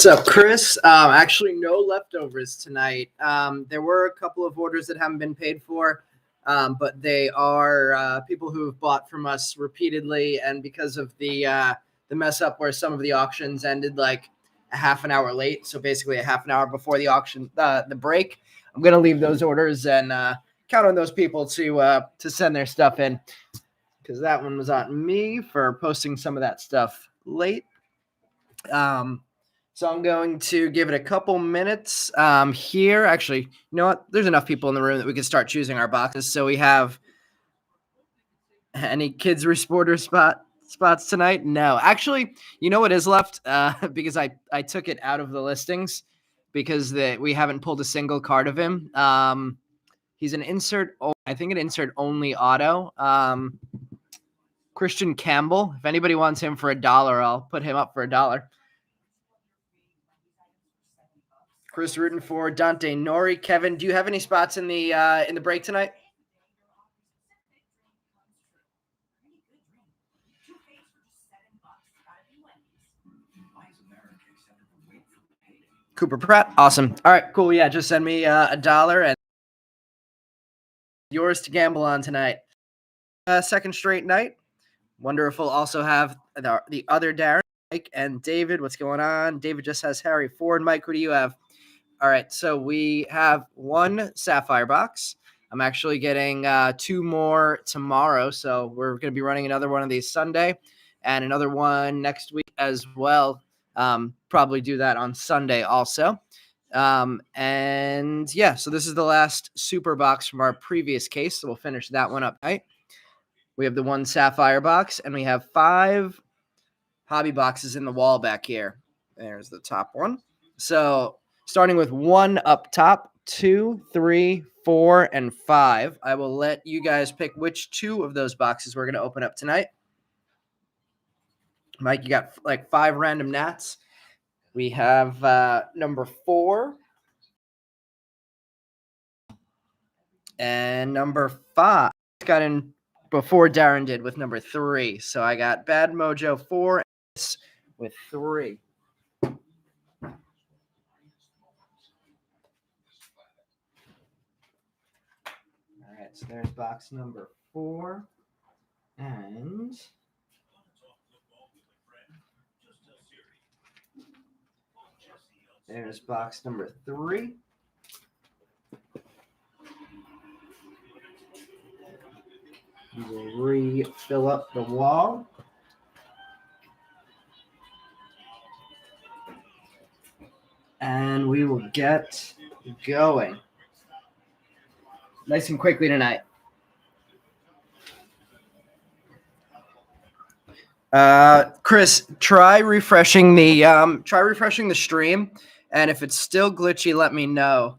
What's up, Chris? Actually, no leftovers tonight. There were a couple of orders that haven't been paid for, but they are people who have bought from us repeatedly, and because of the mess up where some of the auctions ended like a half an hour late, so basically a half an hour before the auction, the break, I'm gonna leave those orders and count on those people to send their stuff in, because that one was on me for posting some of that stuff late. So I'm going to give it a couple minutes here. Actually, you know what? There's enough people in the room that we can start choosing our boxes. So we have any kids resporter spots tonight? No. Actually, you know what is left? Because I took it out of the listings because we haven't pulled a single card of him. He's an insert. I think an insert only auto. Christian Campbell. If anybody wants him for $1, I'll put him up for $1. Chris rooting for Dante Nori. Kevin, do you have any spots in the break tonight? Cooper Pratt, awesome. All right, cool. Yeah, just send me $1 and yours to gamble on tonight. Second straight night. Wonder if we'll also have the other Darren, Mike, and David. What's going on? David just has Harry Ford. Mike, who do you have? All right, so we have one Sapphire box. I'm actually getting 2 more tomorrow, so we're going to be running another one of these Sunday and another one next week as well. Probably do that on Sunday also. And yeah, so this is the last super box from our previous case, so we'll finish that one up tonight. We have the one Sapphire box, and we have 5 hobby boxes in the wall back here. There's the top one. So starting with 1 up top, 2, 3, 4, and 5. I will let you guys pick which 2 of those boxes we're going to open up tonight. Mike, you got like 5 random Nats. We have number 4 and number 5. Got in before Darren did with number 3. So I got Bad Mojo 4 with 3. So there's box number 4, and there's box number 3. We will refill up the wall. And we will get going. Nice and quickly tonight. Chris, try refreshing the stream, and if it's still glitchy, let me know.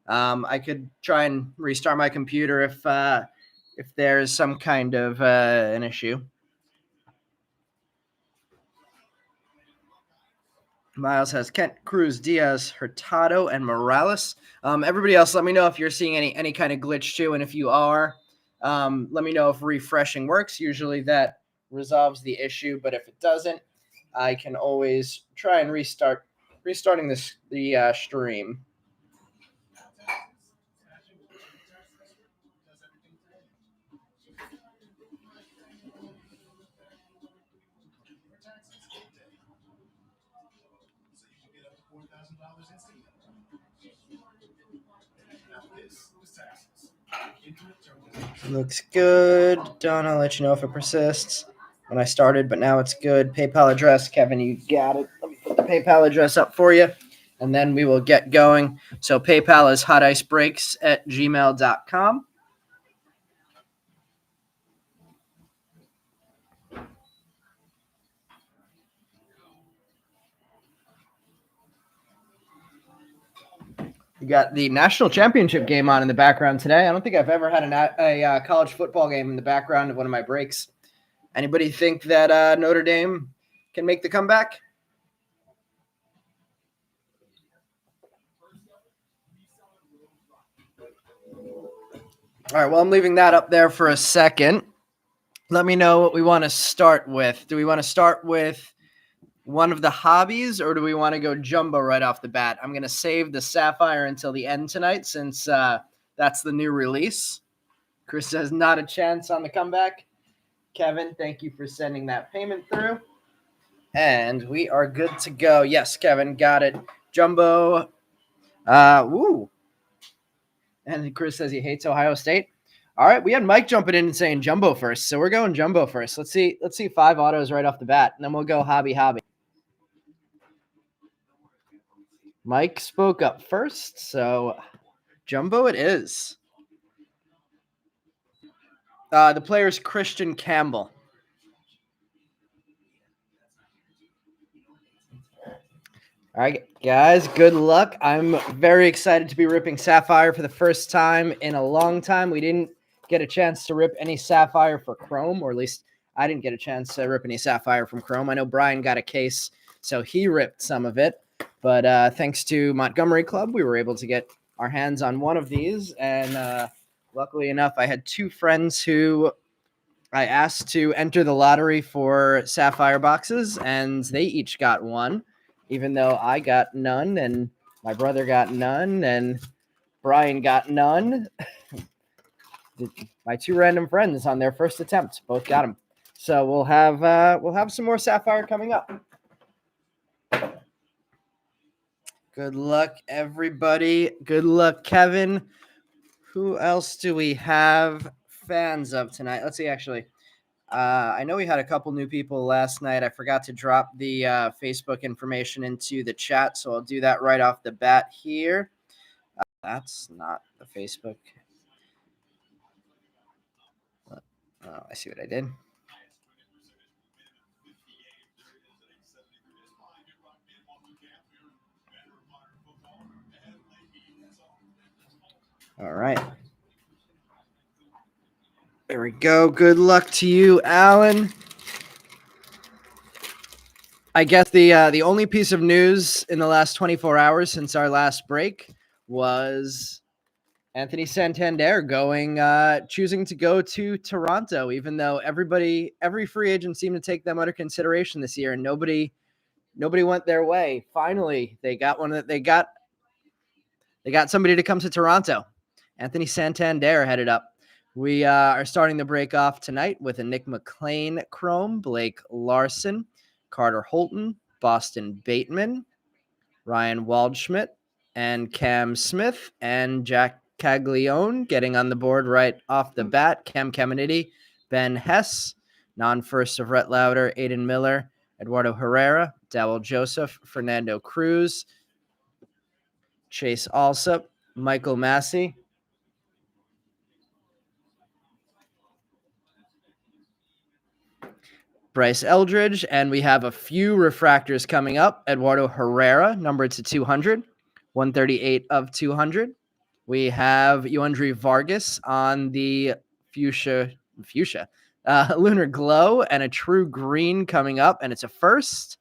I could try and restart my computer if there's some kind of an issue. Miles has Kent, Cruz, Diaz, Hurtado, and Morales. Everybody else, let me know if you're seeing any kind of glitch too, and if you are, let me know if refreshing works. Usually that resolves the issue, but if it doesn't, I can always try and restarting the stream. Looks good. Donna, I'll let you know if it persists. When I started, but now it's good. PayPal address, Kevin, you got it. Let me put the PayPal address up for you, and then we will get going. So PayPal is hoticebreaks@gmail.com. You got the national championship game on in the background today. I don't think I've ever had a college football game in the background of one of my breaks. Anybody think that Notre Dame can make the comeback? All right, well, I'm leaving that up there for a second. Let me know what we want to start with. Do we want to start with one of the hobbies, or do we want to go jumbo right off the bat? I'm going to save the Sapphire until the end tonight since that's the new release. Chris says not a chance on the comeback. Kevin, thank you for sending that payment through. And we are good to go. Yes, Kevin, got it. Jumbo. Woo. And Chris says he hates Ohio State. All right, we had Mike jumping in and saying jumbo first, so we're going jumbo first. Let's see 5 autos right off the bat, and then we'll go hobby. Mike spoke up first, so jumbo it is. The player's Christian Campbell. All right, guys, good luck. I'm very excited to be ripping Sapphire for the first time in a long time. We didn't get a chance to rip any Sapphire for Chrome, or at least I didn't get a chance to rip any Sapphire from Chrome. I know Brian got a case, so he ripped some of it. But thanks to Montgomery Club, we were able to get our hands on one of these. And luckily enough, I had 2 friends who I asked to enter the lottery for Sapphire boxes, and they each got one, even though I got none, and my brother got none, and Brian got none. My 2 random friends on their first attempt both got them. So we'll have some more Sapphire coming up. Good luck, everybody. Good luck, Kevin. Who else do we have fans of tonight? Let's see, actually. I know we had a couple new people last night. I forgot to drop the Facebook information into the chat, so I'll do that right off the bat here. That's not the Facebook. Oh, I see what I did. All right. There we go. Good luck to you, Alan. I guess the only piece of news in the last 24 hours since our last break was Anthony Santander choosing to go to Toronto, even though every free agent seemed to take them under consideration this year, and nobody went their way. Finally, they got one that they got somebody to come to Toronto. Anthony Santander headed up. We are starting the break off tonight with a Nick McLean Chrome, Blake Larson, Carter Holton, Boston Bateman, Ryan Waldschmidt, and Cam Smith, and Jack Caglione getting on the board right off the bat. Cam Caminiti, Ben Hess, non-first of Rhett Lauder, Aiden Miller, Eduardo Herrera, Dowell Joseph, Fernando Cruz, Chase Alsop, Michael Massey, Bryce Eldridge, and we have a few refractors coming up. Eduardo Herrera, numbered to 200, 138 of 200. We have Yoandri Vargas on the fuchsia Lunar Glow, and a true green coming up, and it's a first.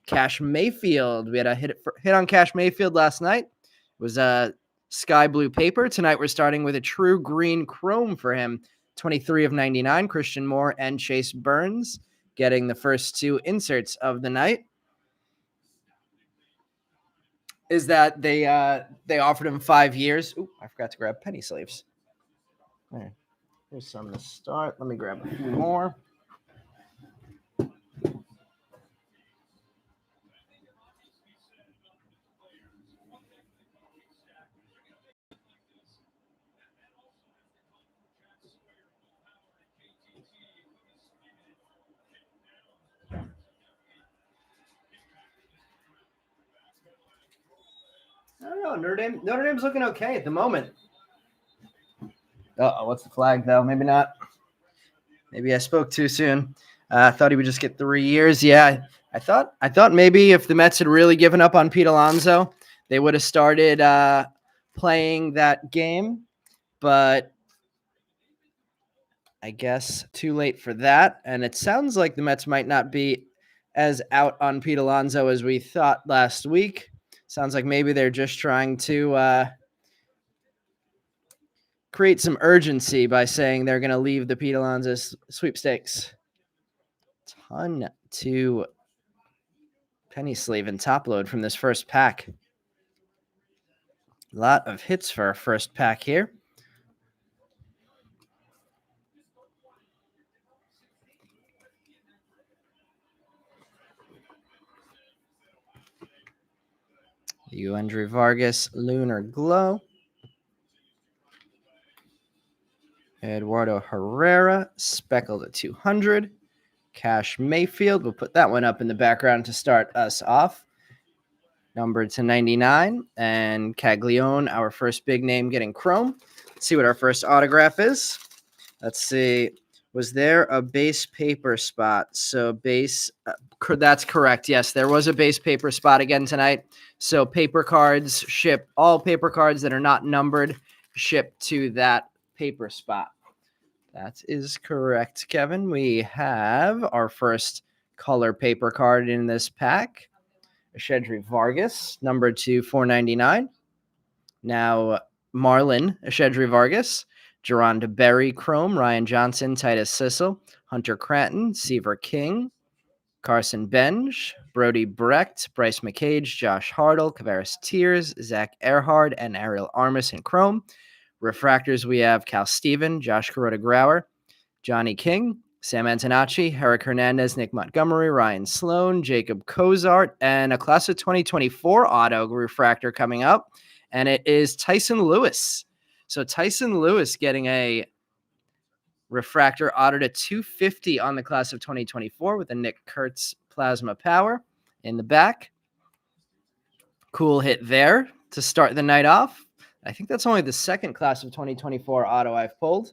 Cash Mayfield. We had a hit on Cash Mayfield last night. It was a sky blue paper. Tonight we're starting with a true green chrome for him. 23 of 99. Christian Moore and Chase Burns getting the first 2 inserts of the night. Is that they offered him 5 years. Ooh, I forgot to grab penny sleeves. There. Here's some to start. Let me grab a few more. I don't know. Notre Dame's looking okay at the moment. Uh-oh, what's the flag, though? Maybe not. Maybe I spoke too soon. I thought he would just get 3 years. Yeah, I thought maybe if the Mets had really given up on Pete Alonso, they would have started playing that game. But I guess too late for that. And it sounds like the Mets might not be as out on Pete Alonso as we thought last week. Sounds like maybe they're just trying to create some urgency by saying they're going to leave the Pete Alonso sweepstakes. Ton to penny sleeve and top load from this first pack. A lot of hits for our first pack here. Andrew Vargas, Lunar Glow. Eduardo Herrera, speckled at 200. Cash Mayfield, we'll put that one up in the background to start us off. Numbered to 99. And Caglione, our first big name, getting chrome. Let's see what our first autograph is. Let's see. Was there a base paper spot? So base, that's correct. Yes, there was a base paper spot again tonight. So paper cards ship, all paper cards that are not numbered ship to that paper spot. That is correct, Kevin. We have our first color paper card in this pack. Ashedri Vargas, numbered to 499. Now, Marlon Ashedri Vargas, Geronda Berry Chrome, Ryan Johnson, Titus Sissel, Hunter Cranton, Seaver King, Carson Benj, Brody Brecht, Bryce McCage, Josh Hartle, Kavaris Tears, Zach Earhard, and Ariel Armas in Chrome. Refractors, we have Cal Steven, Josh Kuroda-Grauer, Johnny King, Sam Antonacci, Eric Hernandez, Nick Montgomery, Ryan Sloan, Jacob Cozart, and a class of 2024 auto refractor coming up, and it is Tyson Lewis. So Tyson Lewis getting a refractor auto to 250 on the class of 2024 with a Nick Kurtz plasma power in the back. Cool hit there to start the night off. I think that's only the second class of 2024 auto I've pulled.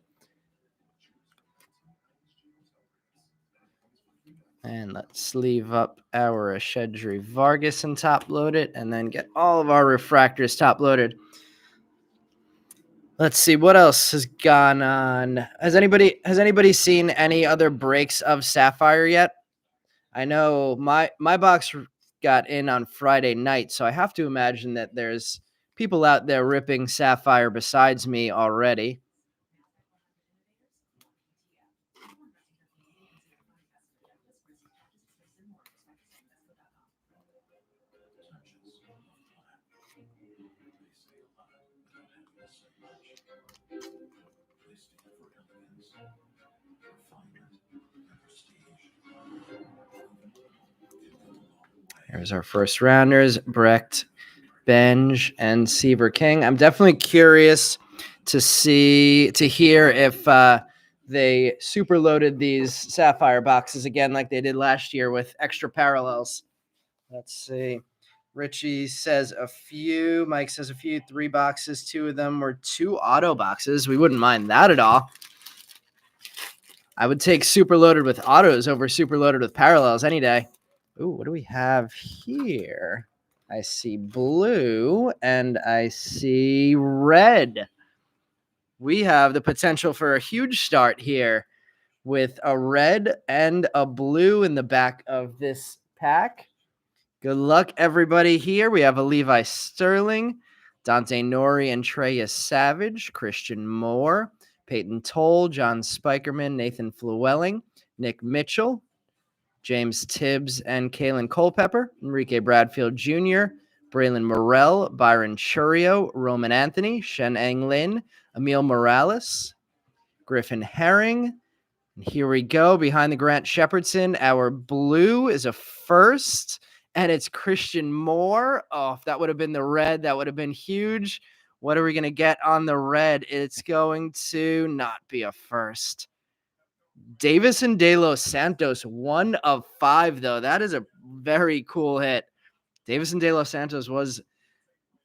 And let's sleeve up our Ashedri Vargas and top load it, and then get all of our refractors top loaded. Let's see what else has gone on. Has anybody seen any other breaks of Sapphire yet? I know my box got in on Friday night, so I have to imagine that there's people out there ripping Sapphire besides me already. Here's our first rounders, Brecht, Benj, and Seaver King. I'm definitely curious to hear if they super loaded these Sapphire boxes again like they did last year with extra parallels. Let's see. Richie says a few. Mike says a few. 3 boxes. 2 of them were 2 auto boxes. We wouldn't mind that at all. I would take super loaded with autos over super loaded with parallels any day. Ooh, what do we have here? I see blue and I see red. We have the potential for a huge start here with a red and a blue in the back of this pack. Good luck, everybody here. We have a Levi Sterling, Dante Nori and Treya Savage, Christian Moore, Peyton Toll, John Spikerman, Nathan Flewelling, Nick Mitchell, James Tibbs and Kalen Culpepper, Enrique Bradfield Jr., Braylon Morrell, Byron Churio, Roman Anthony, Shen Eng Lin, Emil Morales, Griffin Herring. And here we go behind the Grant Shepherdson. Our blue is a first, and it's Christian Moore. Oh, if that would have been the red, that would have been huge. What are we going to get on the red? It's going to not be a first. Davison De Los Santos, 1 of 5, though. That is a very cool hit. Davison De Los Santos was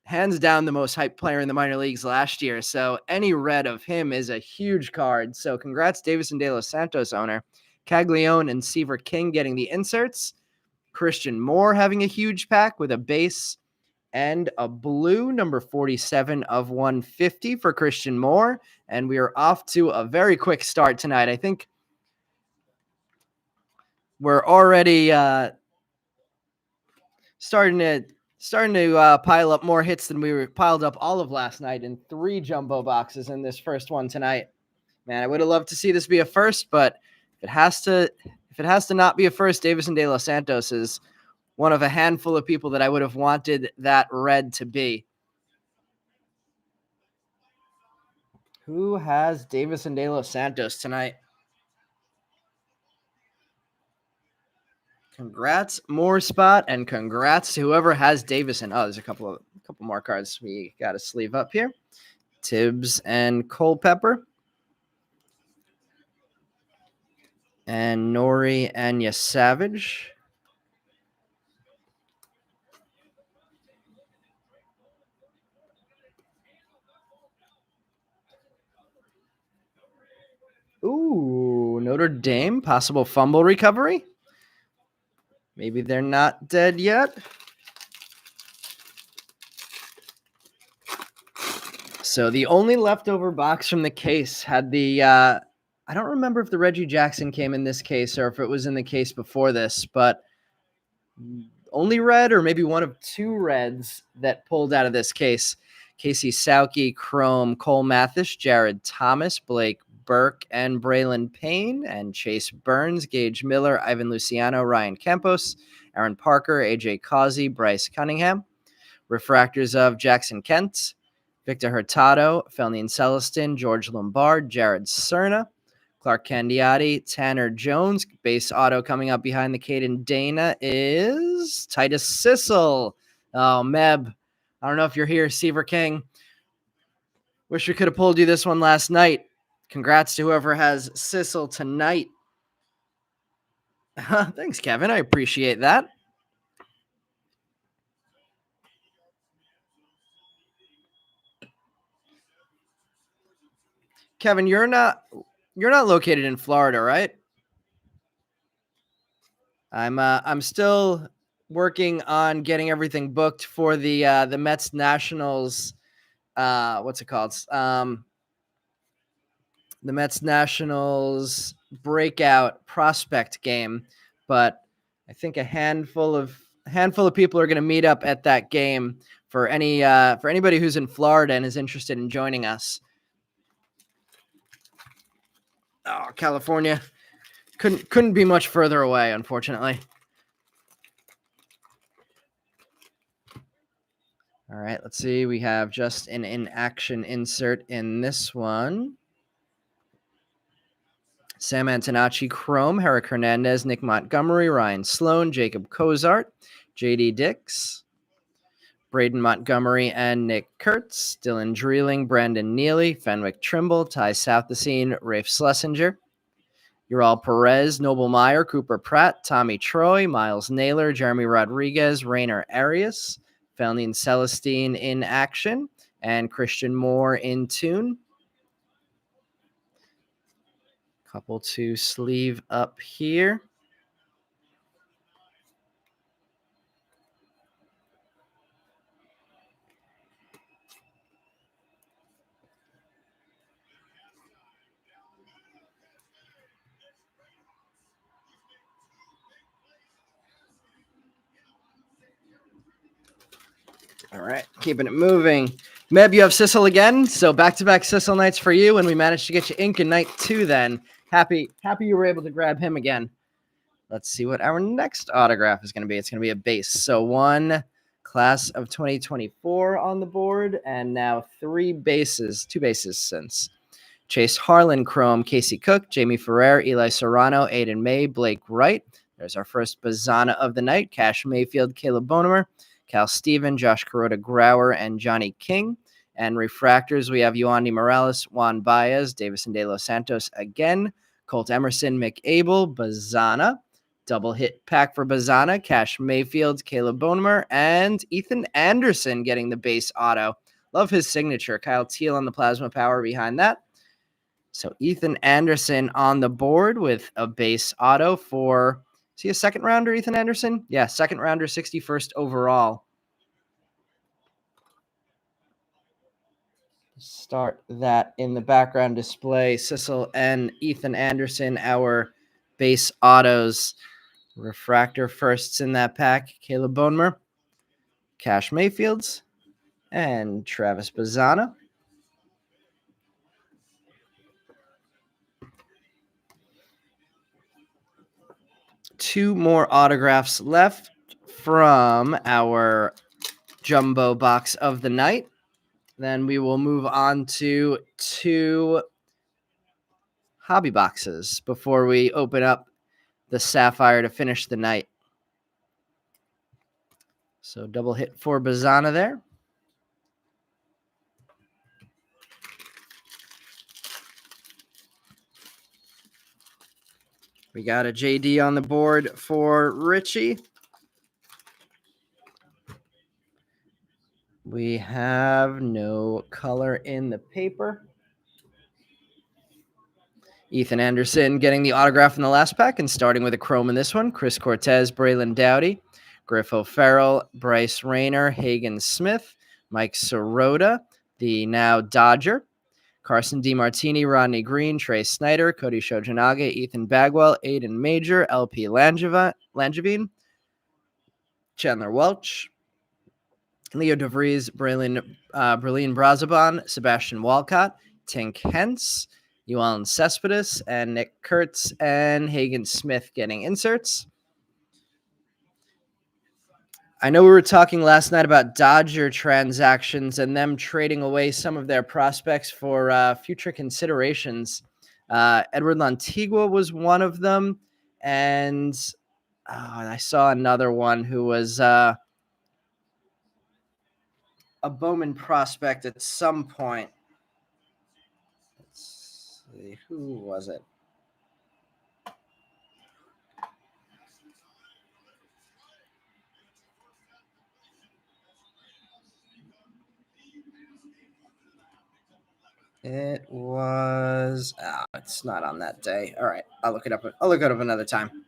hands down the most hyped player in the minor leagues last year, so any red of him is a huge card. So congrats, Davison De Los Santos owner. Caglione and Seaver King getting the inserts. Christian Moore having a huge pack with a base and a blue, number 47 of 150 for Christian Moore. And we are off to a very quick start tonight. I think we're already starting to pile up more hits than we were piled up all of last night in 3 jumbo boxes in this first one tonight. Man, I would have loved to see this be a first, but if it has to not be a first, Davison De Los Santos is one of a handful of people that I would have wanted that red to be. Who has Davison De Los Santos tonight? Congrats, more spot, and congrats to whoever has Davison. Oh, there's a couple more cards we got to sleeve up here. Tibbs and Culpepper. And Nori and Savage. Ooh, Notre Dame, possible fumble recovery. Maybe they're not dead yet. So the only leftover box from the case had the, I don't remember if the Reggie Jackson came in this case or if it was in the case before this, but only red or maybe one of two reds that pulled out of this case. Casey Sauke, Chrome, Cole Mathis, Jared Thomas, Blake Burke, and Braylon Payne, and Chase Burns, Gage Miller, Ivan Luciano, Ryan Campos, Aaron Parker, AJ Causey, Bryce Cunningham. Refractors of Jackson Kent, Victor Hurtado, Felnine Celestin, George Lombard, Jared Cerna, Clark Candiati, Tanner Jones. Base auto coming up behind the Caden Dana is Titus Sissel. Oh, Meb. I don't know if you're here, Seaver King. Wish we could have pulled you this one last night. Congrats to whoever has Sissel tonight. Thanks, Kevin. I appreciate that. Kevin, you're not located in Florida, right? I'm still working on getting everything booked for the Mets Nationals. What's it called? The Mets Nationals breakout prospect game, but I think a handful of people are going to meet up at that game for anybody who's in Florida and is interested in joining us. Oh, California couldn't be much further away, unfortunately. All right, let's see. We have just an in-action insert in this one. Sam Antonacci, Chrome, Herrick Hernandez, Nick Montgomery, Ryan Sloan, Jacob Cozart, J.D. Dix, Braden Montgomery and Nick Kurtz, Dylan Dreeling, Brandon Neely, Fenwick Trimble, Ty Southesine, Rafe Schlesinger, Ural Perez, Noble Meyer, Cooper Pratt, Tommy Troy, Miles Naylor, Jeremy Rodriguez, Rainer Arias, Felnine Celestine in action, and Christian Moore in tune. Couple to sleeve up here. All right, keeping it moving. Meb, you have Sissel again, so back-to-back Sissel nights for you, and we managed to get you ink in night 2 then. Happy you were able to grab him again. Let's see what our next autograph is going to be. It's going to be a base. So one class of 2024 on the board, and now two bases since. Chase Harlan, Chrome, Casey Cook, Jamie Ferrer, Eli Serrano, Aiden May, Blake Wright. There's our first Bazana of the night. Cash Mayfield, Caleb Bonemer, Cal Steven, Josh Kuroda Grauer, and Johnny King. And refractors, we have Yoandy Morales, Juan Baez, Davison De Los Santos again, Colt Emerson, Mick Abel, Bazana. Double hit pack for Bazana, Cash Mayfield, Caleb Bonemer, and Ethan Anderson getting the base auto. Love his signature. Kyle Teal on the plasma power behind that. So Ethan Anderson on the board with a base auto for, is he a second rounder, Ethan Anderson? Yeah, second rounder, 61st overall. Start that in the background display. Sissel and Ethan Anderson, our base autos. Refractor firsts in that pack. Caleb Bonemer, Cash Mayfields, and Travis Bazana. Two more autographs left from our jumbo box of the night. Then we will move on to 2 hobby boxes before we open up the Sapphire to finish the night. So double hit for Bazana there. We got a JD on the board for Richie. We have no color in the paper. Ethan Anderson getting the autograph in the last pack and starting with a chrome in this one. Chris Cortez, Braylon Dowdy, Griff O'Farrell, Bryce Rayner, Hagen Smith, Mike Sirota, the now Dodger, Carson DiMartini, Rodney Green, Trey Snyder, Cody Shojanaga, Ethan Bagwell, Aiden Major, LP Langevin, Chandler Welch, Leo DeVries, Berlin Brazaban, Sebastian Walcott, Tink Hentz, Yuan Cespedes, and Nick Kurtz and Hagen Smith getting inserts. I know we were talking last night about Dodger transactions and them trading away some of their prospects for future considerations. Edward Lantigua was one of them, and I saw another one who was a Bowman prospect at some point. Let's see, who was it? It was. Oh, it's not on that day. All right, I'll look it up. I'll look it up another time.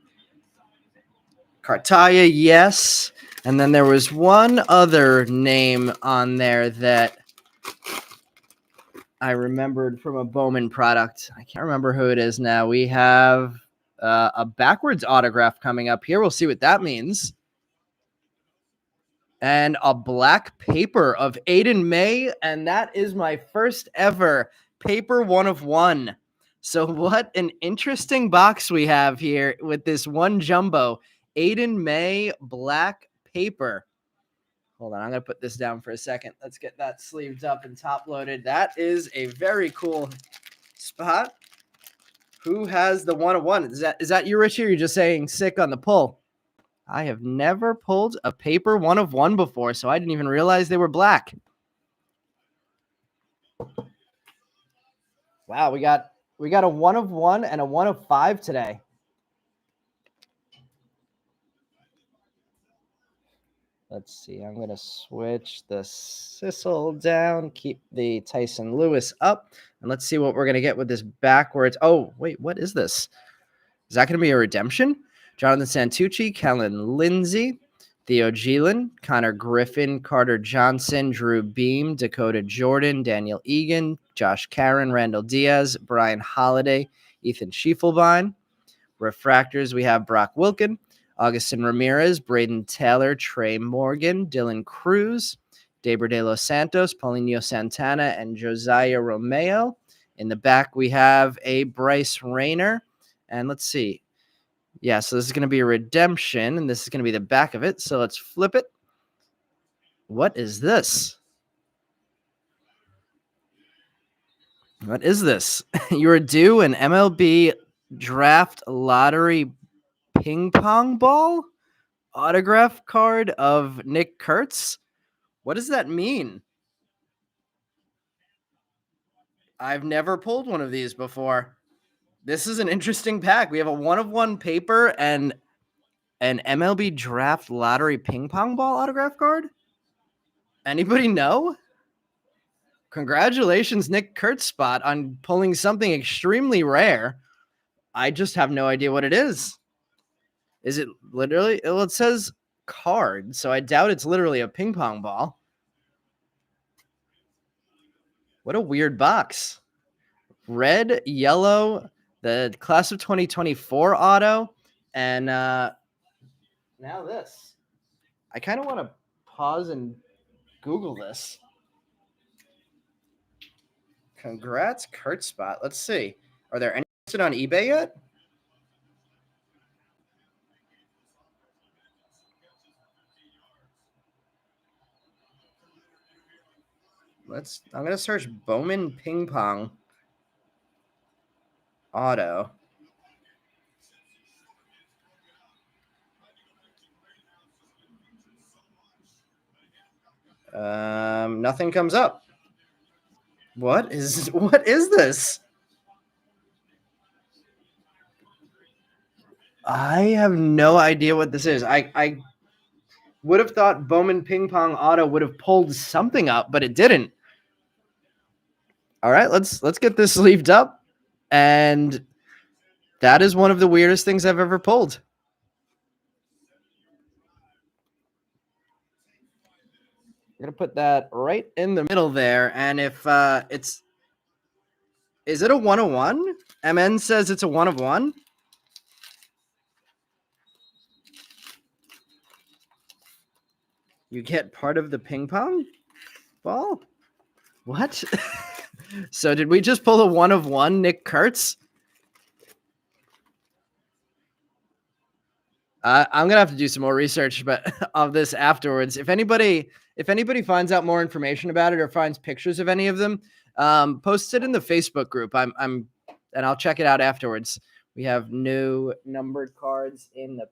Cartaya, yes. And then there was one other name on there that I remembered from a Bowman product. I can't remember who it is now. We have a backwards autograph coming up here. We'll see what that means. And a black paper of Aiden May. And that is my first ever paper 1 of 1. So what an interesting box we have here with this one jumbo. Aiden May black paper. Hold on, I'm going to put this down for a second. Let's get that sleeved up and top loaded. That is a very cool spot. Who has the 1 of 1? Is that you, Richie, or are you just saying sick on the pull? I have never pulled a paper 1 of 1 before, so I didn't even realize they were black. Wow, we got a 1 of 1 and a 1 of 5 today. Let's see. I'm going to switch the Sissel down, keep the Tyson Lewis up, and let's see what we're going to get with this backwards. Oh, wait, what is this? Is that going to be a redemption? Jonathan Santucci, Kellen Lindsay, Theo Gielan, Connor Griffin, Carter Johnson, Drew Beam, Dakota Jordan, Daniel Egan, Josh Caron, Randall Diaz, Brian Holiday, Ethan Schiefelbein. Refractors, we have Brock Wilkin, Augustin Ramirez, Braden Taylor, Trey Morgan, Dylan Cruz, Deber de los Santos, Paulinho Santana, and Josiah Romeo. In the back, we have a Bryce Rayner. And let's see. Yeah, so this is going to be a redemption, and this is going to be the back of it. So let's flip it. What is this? What is this? You're due an MLB draft lottery ping pong ball autograph card of Nick Kurtz. What does that mean? I've never pulled one of these before. This is an interesting pack. We have a 1 of 1 paper and an MLB draft lottery ping pong ball autograph card. Anybody know? Congratulations, Nick Kurtz spot on pulling something extremely rare. I just have no idea what it is. Is it literally? Well, it says card, so I doubt it's literally a ping pong ball. What a weird box. Red, yellow, the class of 2024 auto, and now this. I kind of want to pause and Google this. Congrats, Kurt Spot. Let's see. Are there any listed on eBay yet? I'm gonna search Bowman ping pong auto. Nothing comes up. What is this? I have no idea what this is. I would have thought Bowman ping pong auto would have pulled something up, but it didn't. All right, let's get this sleeved up, and that is one of the weirdest things I've ever pulled. I'm gonna put that right in the middle there, and if is it a 101? MN says it's a 1 of 1. You get part of the ping pong ball? What? So did we just pull a 1 of 1 Nick Kurtz? I'm gonna have to do some more research, but of this afterwards. If anybody finds out more information about it or finds pictures of any of them, post it in the Facebook group. And I'll check it out afterwards. We have new numbered cards in the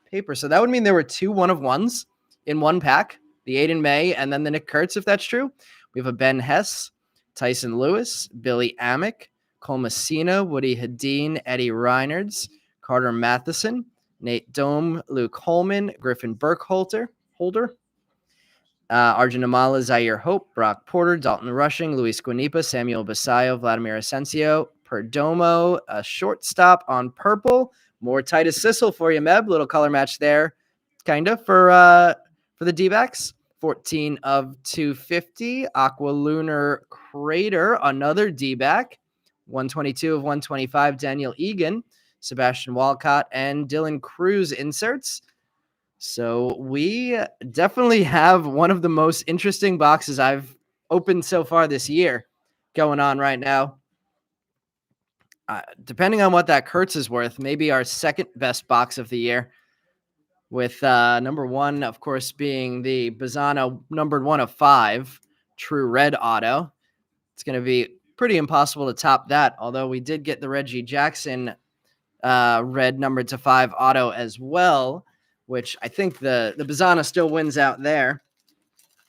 paper, so that would mean there were 2 1 of 1s in one pack. The Aiden May and then the Nick Kurtz, if that's true. We have a Ben Hess, Tyson Lewis, Billy Amick, Cole Messina, Woody Hadeen, Eddie Reinards, Carter Matheson, Nate Dome, Luke Holman, Griffin Burkholder, Arjun Amala, Zaire Hope, Brock Porter, Dalton Rushing, Luis Guanipa, Samuel Basayo, Vladimir Asensio, Perdomo, a shortstop on purple. More Titus Sissel for you, Meb. Little color match there, kind of, for the D-backs. 14 of 250. Aqua Lunar Crater, another D-back. 122 of 125. Daniel Egan, Sebastian Walcott, and Dylan Cruz inserts. So we definitely have one of the most interesting boxes I've opened so far this year going on right now. Depending on what that Kurtz is worth, maybe our second best box of the year, with number 1, of course, being the Bazzano numbered 1 of 5 true red auto. It's going to be pretty impossible to top that, although we did get the Reggie Jackson red numbered to 5 auto as well, which I think the Bazzano still wins out there.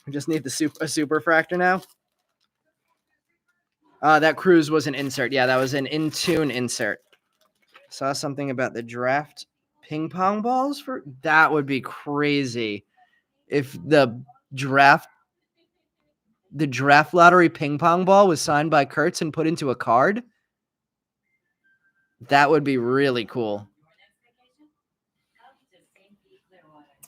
We just need a super fractor now. That Cruz was an insert. Yeah, that was an in-tune insert. Saw something about the draft ping pong balls for that would be crazy if the draft lottery ping pong ball was signed by Kurtz and put into a card. That would be really cool.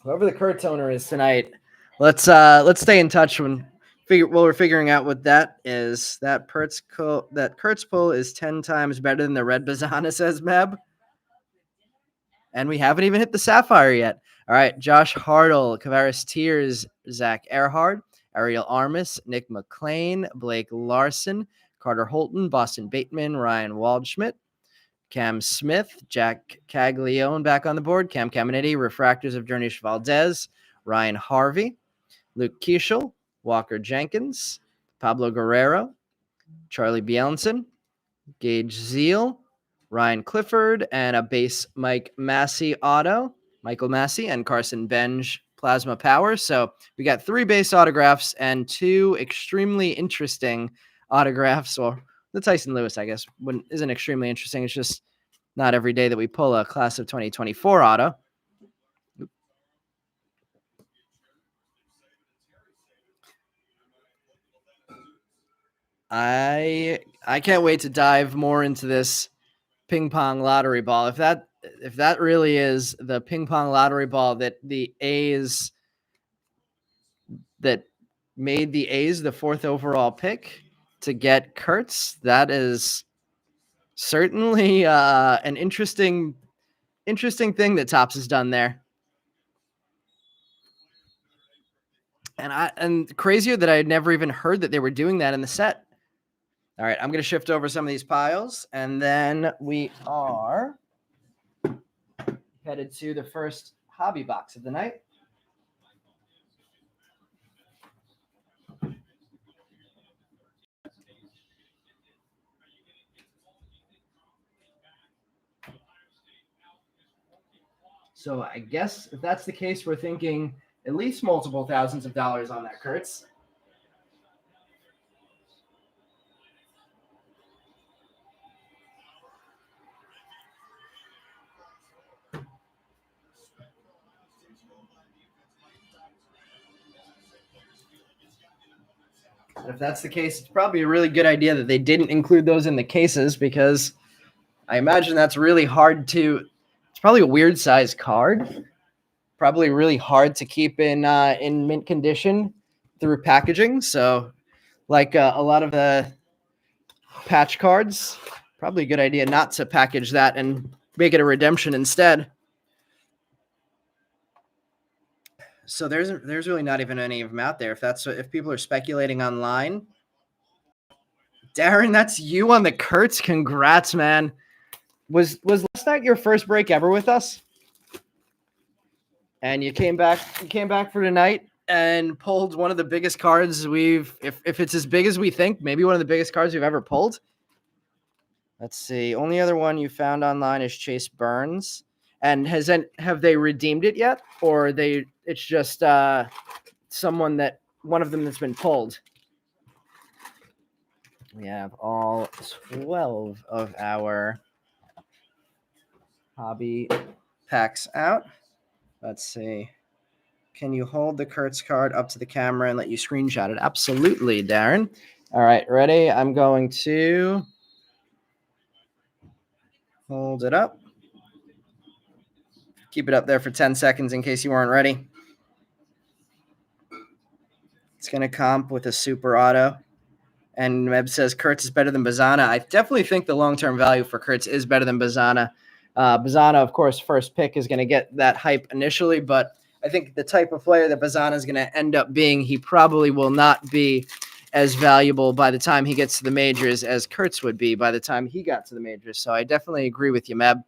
Whoever the Kurtz owner is tonight, let's stay in touch while we're figuring out what that is. That Kurtz pull is 10 times better than the red Bazzana, says Meb. And we haven't even hit the Sapphire yet. All right, Josh Hartle, Kavaris Tears, Zach Earhart, Ariel Armis, Nick McLean, Blake Larson, Carter Holton, Boston Bateman, Ryan Waldschmidt, Cam Smith, Jack Caglione back on the board, Cam Caminiti, Refractors of Journeys Valdez, Ryan Harvey, Luke Keischel, Walker Jenkins, Pablo Guerrero, Charlie Bielenson, Gage Zeal, Ryan Clifford, and a base Michael Massey, and Carson Benj Plasma Power. So we got 3 base autographs and 2 extremely interesting autographs. Or the Tyson Lewis, I guess, isn't extremely interesting. It's just not every day that we pull a class of 2024 auto. I can't wait to dive more into this ping pong lottery ball. If that really is the ping pong lottery ball that the A's that made the A's the 4th overall pick to get Kurtz, that is certainly an interesting thing that Topps has done there. And crazier that I had never even heard that they were doing that in the set. All right, I'm going to shift over some of these piles, and then we are headed to the first hobby box of the night. So I guess if that's the case, we're thinking at least multiple thousands of dollars on that, Kurtz. And if that's the case, it's probably a really good idea that they didn't include those in the cases, because I imagine that's really hard to. It's probably a weird size card. Probably really hard to keep in mint condition through packaging. So, like a lot of the patch cards, probably a good idea not to package that and make it a redemption instead. So there's really not even any of them out there. If people are speculating online. Darren, that's you on the Kurtz. Congrats, man. Was last night your first break ever with us? And you came back for tonight and pulled one of the biggest cards if it's as big as we think, maybe one of the biggest cards we've ever pulled. Let's see. Only other one you found online is Chase Burns. And have they redeemed it yet? Or it's just one of them that's been pulled? We have all 12 of our hobby packs out. Let's see. Can you hold the Kurtz card up to the camera and let you screenshot it? Absolutely, Darren. All right, ready? I'm going to hold it up. Keep it up there for 10 seconds in case you weren't ready. It's going to comp with a super auto. And Meb says Kurtz is better than Bazana. I definitely think the long-term value for Kurtz is better than Bazana. Bazana, of course, first pick is going to get that hype initially, but I think the type of player that Bazana is going to end up being, he probably will not be as valuable by the time he gets to the majors as Kurtz would be by the time he got to the majors. So I definitely agree with you, Meb.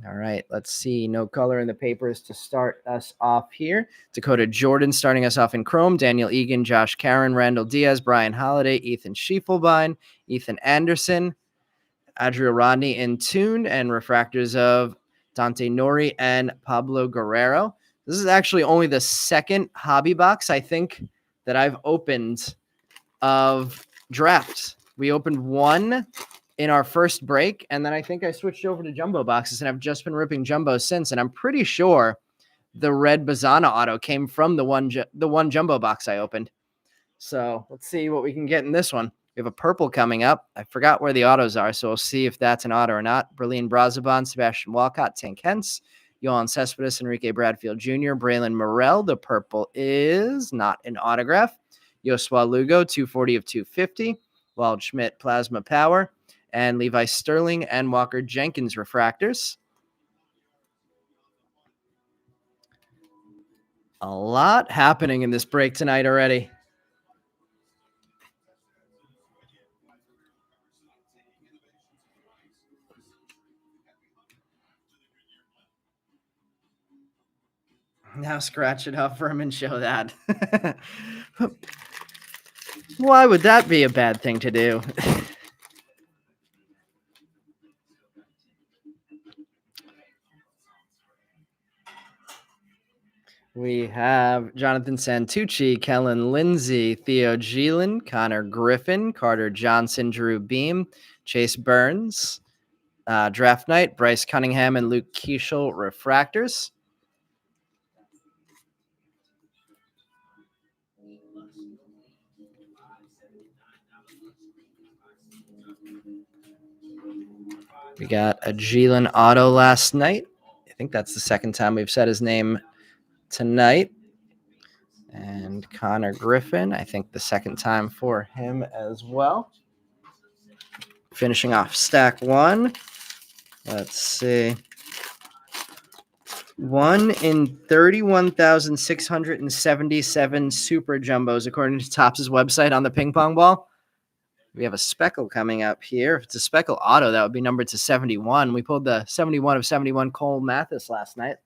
All right, let's see. No color in the papers to start us off here. Dakota Jordan starting us off in Chrome. Daniel Egan, Josh Caron, Randall Diaz, Brian Holiday, Ethan Schiefelbein, Ethan Anderson, Adriel Rodney in Tune, and refractors of Dante Nori and Pablo Guerrero. This is actually only the second hobby box, I think, that I've opened of drafts. We opened one in our first break, and then I think I switched over to jumbo boxes, and I've just been ripping jumbo since, and I'm pretty sure the red Bazana auto came from the one jumbo box I opened. So let's see what we can get in this one. We have a purple coming up. I forgot where the autos are, so we'll see if that's an auto or not. Berlin Brazaban, Sebastian Walcott, Tank Hentz, Yohan Cespedes, Enrique Bradfield Jr., Braylon Morrell. The purple is not an autograph. Yosua Lugo, 240 of 250. Waldschmidt, Plasma Power. And Levi Sterling and Walker Jenkins refractors. A lot happening in this break tonight already. Now scratch it up for him and show that. Why would that be a bad thing to do? We have Jonathan Santucci, Kellen Lindsay, Theo Gielan, Connor Griffin, Carter Johnson, Drew Beam, Chase Burns, Draft Night, Bryce Cunningham, and Luke Keeschel refractors. We got a Gielan auto last night. I think that's the second time we've said his name tonight. And Connor Griffin, I think the second time for him as well. Finishing off stack one. Let's see. 1 in 31,677 super jumbos, according to Topps' website on the ping pong ball. We have a speckle coming up here. If it's a speckle auto, that would be numbered to 71. We pulled the 71 of 71 Cole Mathis last night.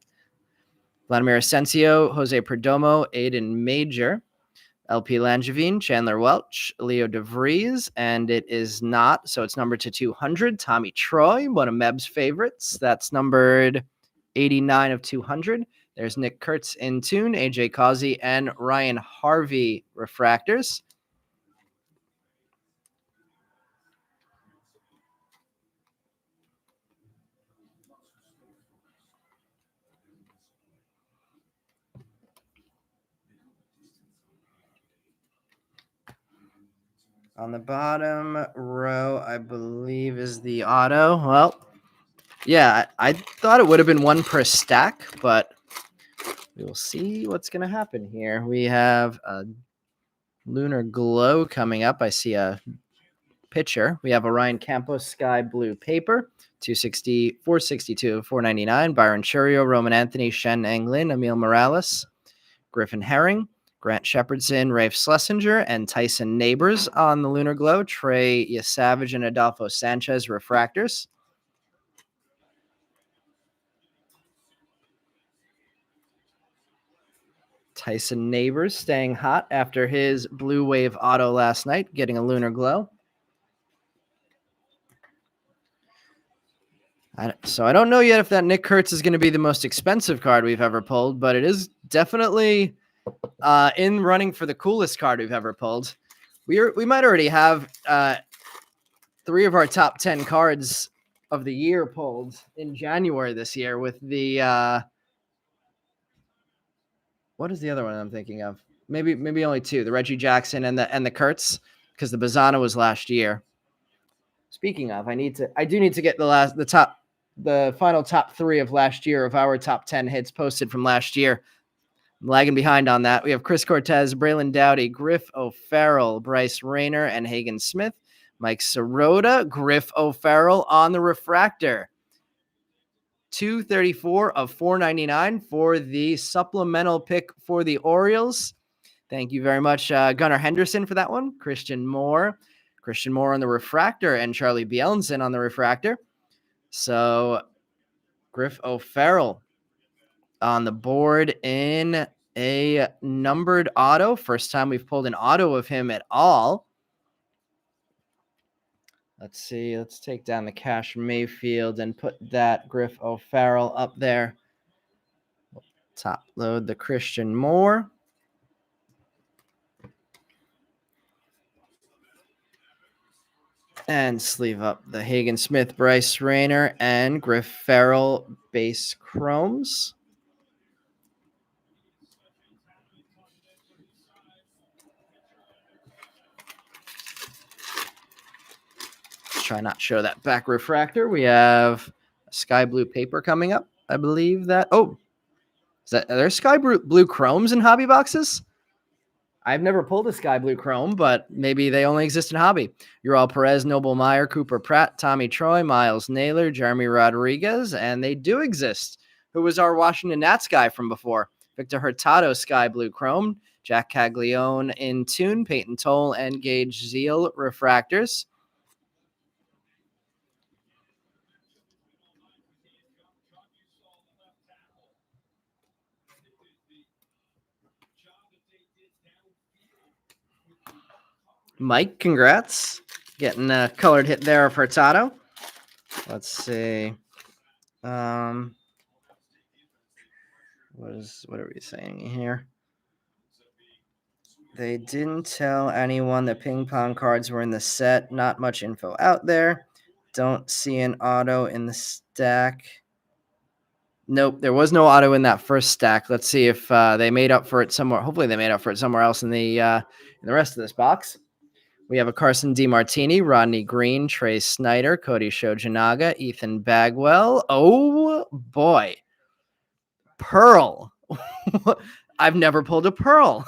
Vladimir Asensio, Jose Perdomo, Aiden Major, LP Langevin, Chandler Welch, Leo DeVries, and it is not, so it's numbered to 200. Tommy Troy, one of Meb's favorites. That's numbered 89 of 200. There's Nick Kurtz in tune, AJ Causey, and Ryan Harvey refractors. On the bottom row, I believe, is the auto. Well, yeah, I thought it would have been one per stack, but we will see what's going to happen here. We have a Lunar Glow coming up. I see a pitcher. We have Orion Campos Sky Blue Paper, 260, 462, 499. Byron Churio, Roman Anthony, Shen Englin, Emil Morales, Griffin Herring, Grant Shepardson, Rafe Schlesinger, and Tyson Neighbors on the Lunar Glow. Trey Yasavage and Adolfo Sanchez refractors. Tyson Neighbors staying hot after his Blue Wave auto last night, getting a Lunar Glow. So I don't know yet if that Nick Kurtz is going to be the most expensive card we've ever pulled, but it is definitely in running for the coolest card we've ever pulled. We might already have 3 of our top 10 cards of the year pulled in January this year with the what is the other one I'm thinking of? Maybe only 2, the Reggie Jackson and the Kurtz, because the Bazana was last year. Speaking of, I do need to get the final top 3 of last year of our top 10 hits posted from last year. I'm lagging behind on that. We have Chris Cortez, Braylon Dowdy, Griff O'Farrell, Bryce Rayner, and Hagen Smith. Mike Sirota, Griff O'Farrell on the refractor. 234 of 499 for the supplemental pick for the Orioles. Thank you very much, Gunnar Henderson, for that one. Christian Moore on the refractor, and Charlie Bielenson on the refractor. So Griff O'Farrell on the board in a numbered auto. First time we've pulled an auto of him at all. Let's see. Let's take down the Cash Mayfield and put that Griff O'Farrell up there. Top load the Christian Moore. And sleeve up the Hagen Smith, Bryce Rayner, and Griff Farrell base chromes. Try not to show that back refractor. We have a sky blue paper coming up. I believe that. Oh, are there sky blue chromes in hobby boxes? I've never pulled a sky blue chrome, but maybe they only exist in hobby. Ural Perez, Noble Meyer, Cooper Pratt, Tommy Troy, Miles Naylor, Jeremy Rodriguez, and they do exist. Who was our Washington Nats guy from before? Victor Hurtado, sky blue chrome, Jack Caglione in tune, Peyton Toll, and Gage Zeal refractors. Mike, congrats. Getting a colored hit there of Hurtado. Let's see. What are we saying here? They didn't tell anyone the ping pong cards were in the set. Not much info out there. Don't see an auto in the stack. Nope, there was no auto in that first stack. Let's see if they made up for it somewhere. Hopefully they made up for it somewhere else in the rest of this box. We have a Carson DeMartini, Rodney Green, Trey Snyder, Cody Shojanaga, Ethan Bagwell. Oh, boy. Pearl. I've never pulled a Pearl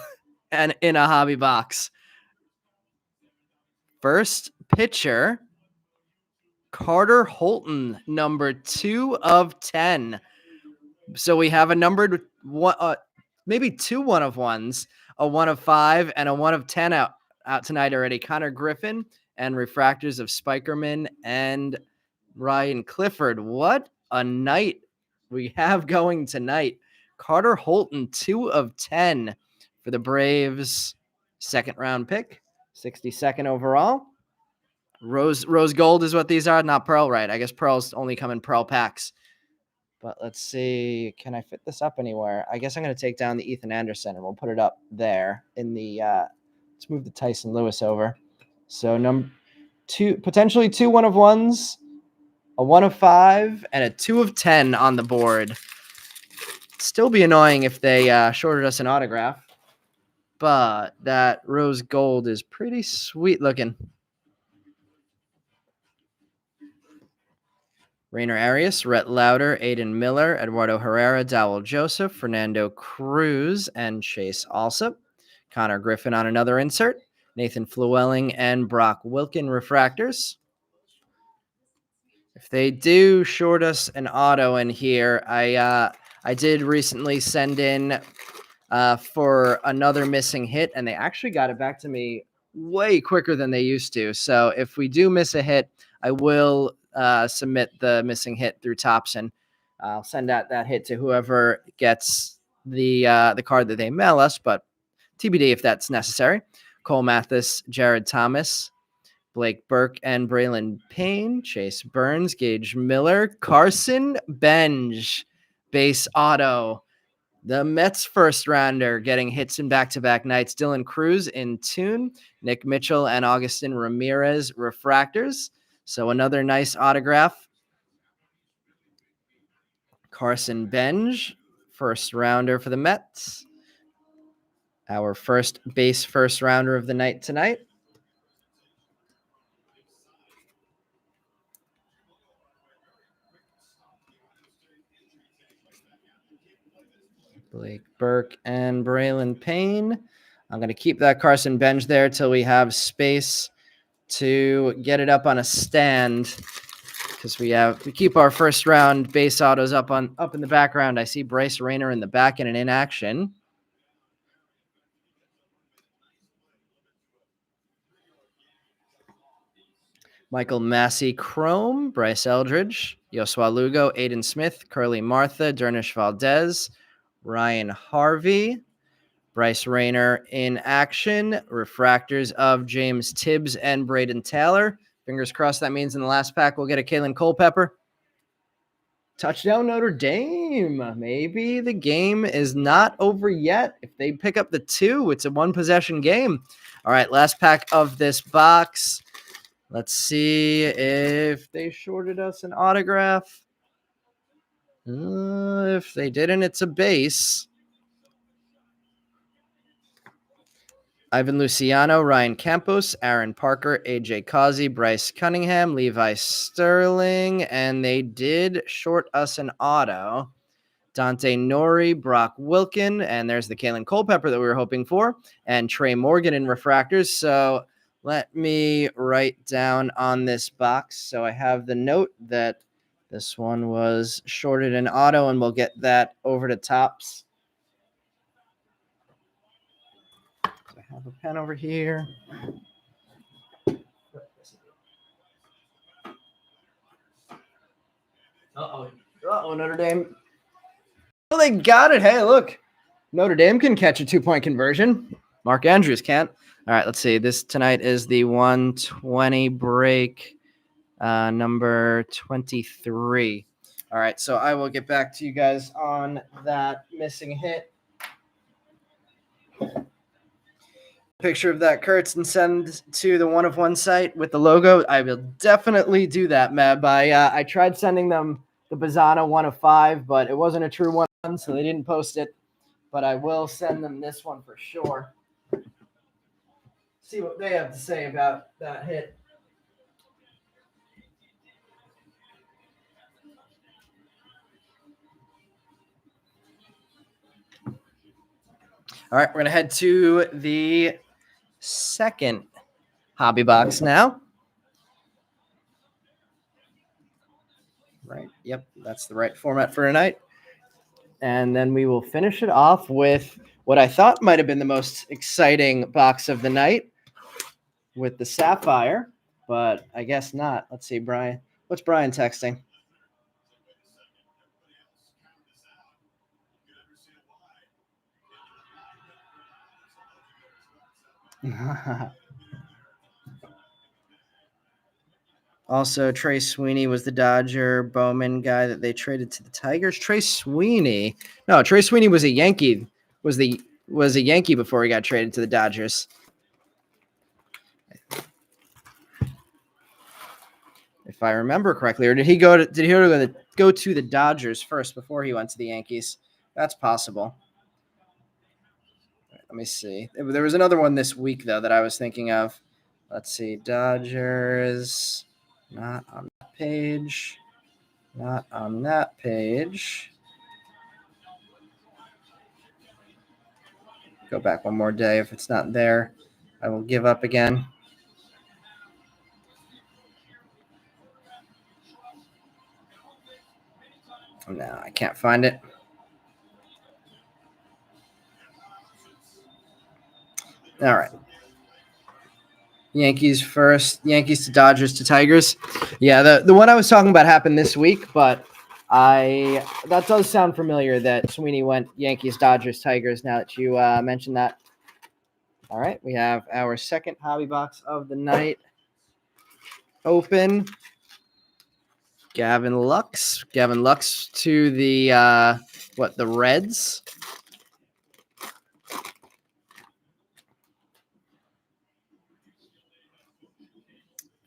and in a hobby box. First pitcher, Carter Holton, number 2 of 10. So we have a numbered one, maybe 2 1-of-1s, a 1 of 5, and a 1 of 10 out tonight already. Connor Griffin and refractors of Spikerman and Ryan Clifford. What a night we have going tonight. Carter Holton, 2 of 10 for the Braves. Second round pick, 62nd overall. Rose gold is what these are, not pearl, right? I guess pearls only come in pearl packs. But let's see, can I fit this up anywhere? I guess I'm going to take down the Ethan Anderson and we'll put it up there in the, let's move the Tyson Lewis over. So potentially 2 1-of-1s, a 1 of 5, and a 2 of 10 on the board. Still be annoying if they shorted us an autograph, but that rose gold is pretty sweet looking. Rainer Arias, Rhett Lauder, Aiden Miller, Eduardo Herrera, Dowell Joseph, Fernando Cruz, and Chase Alsop. Connor Griffin on another insert. Nathan Flewelling and Brock Wilkin refractors. If they do short us an auto in here, I did recently send in for another missing hit, and they actually got it back to me way quicker than they used to. So if we do miss a hit, I will submit the missing hit through Topson. I'll send out that hit to whoever gets the card that they mail us, but TBD if that's necessary. Cole Mathis, Jared Thomas, Blake Burke and Braylon Payne, Chase Burns, Gage Miller, Carson Benj, base auto. The Mets first rounder getting hits in back-to-back nights. Dylan Cruz in tune, Nick Mitchell and Augustin Ramirez refractors. So another nice autograph. Carson Benj, first rounder for the Mets. Our first base first rounder of the night tonight. Blake Burke and Braylon Payne. I'm going to keep that Carson Benj there till we have space to get it up on a stand, because we keep our first round base autos up in the background. I see Bryce Rayner in the back and an in action. Michael Massey Chrome, Bryce Eldridge, Yosua Lugo, Aiden Smith, Curly Martha, Dernish Valdez, Ryan Harvey, Bryce Rayner in action, refractors of James Tibbs and Braden Taylor. Fingers crossed that means in the last pack we'll get a Kalen Culpepper. Touchdown Notre Dame. Maybe the game is not over yet. If they pick up the 2, it's a 1-possession game. All right, last pack of this box. Let's see if they shorted us an autograph. If they didn't, it's a base. Ivan Luciano, Ryan Campos, Aaron Parker, AJ Causey, Bryce Cunningham, Levi Sterling, and they did short us an auto. Dante Nori, Brock Wilkin, and there's the Kalen Culpepper that we were hoping for, and Trey Morgan in refractors. So let me write down on this box so I have the note that this one was shorted an auto, and we'll get that over to Tops. I have a pen over here. Uh-oh, Notre Dame. Oh, they got it. Hey, look. Notre Dame can catch a 2-point conversion. Mark Andrews can't. All right, let's see. This tonight is the 120 break, number 23. All right, so I will get back to you guys on that missing hit. Picture of that Kurtz and send to the 1-of-1 site with the logo. I will definitely do that, Meb. I tried sending them the Bazana 1 of 5, but it wasn't a true one, so they didn't post it. But I will send them this one for sure. See what they have to say about that hit. All right, we're going to head to the second hobby box now. Right. Yep, that's the right format for tonight. And then we will finish it off with what I thought might have been the most exciting box of the night with the Sapphire, but I guess not. Let's see, Brian. What's Brian texting? Also, Trey Sweeney was the Dodger Bowman guy that they traded to the Tigers. Trey Sweeney was a Yankee. Was a Yankee before he got traded to the Dodgers. If I remember correctly, or did he go to the Dodgers first before he went to the Yankees? That's possible. Let me see. There was another one this week though that I was thinking of. Let's see, Dodgers. Not on that page. Not on that page. Go back one more day. If it's not there, I will give up again. No, I can't find it. All right. Yankees first. Yankees to Dodgers to Tigers. Yeah, the one I was talking about happened this week, but that does sound familiar that Sweeney went Yankees, Dodgers, Tigers. Now that you mentioned that. All right, we have our second hobby box of the night open. Gavin Lux to the the Reds.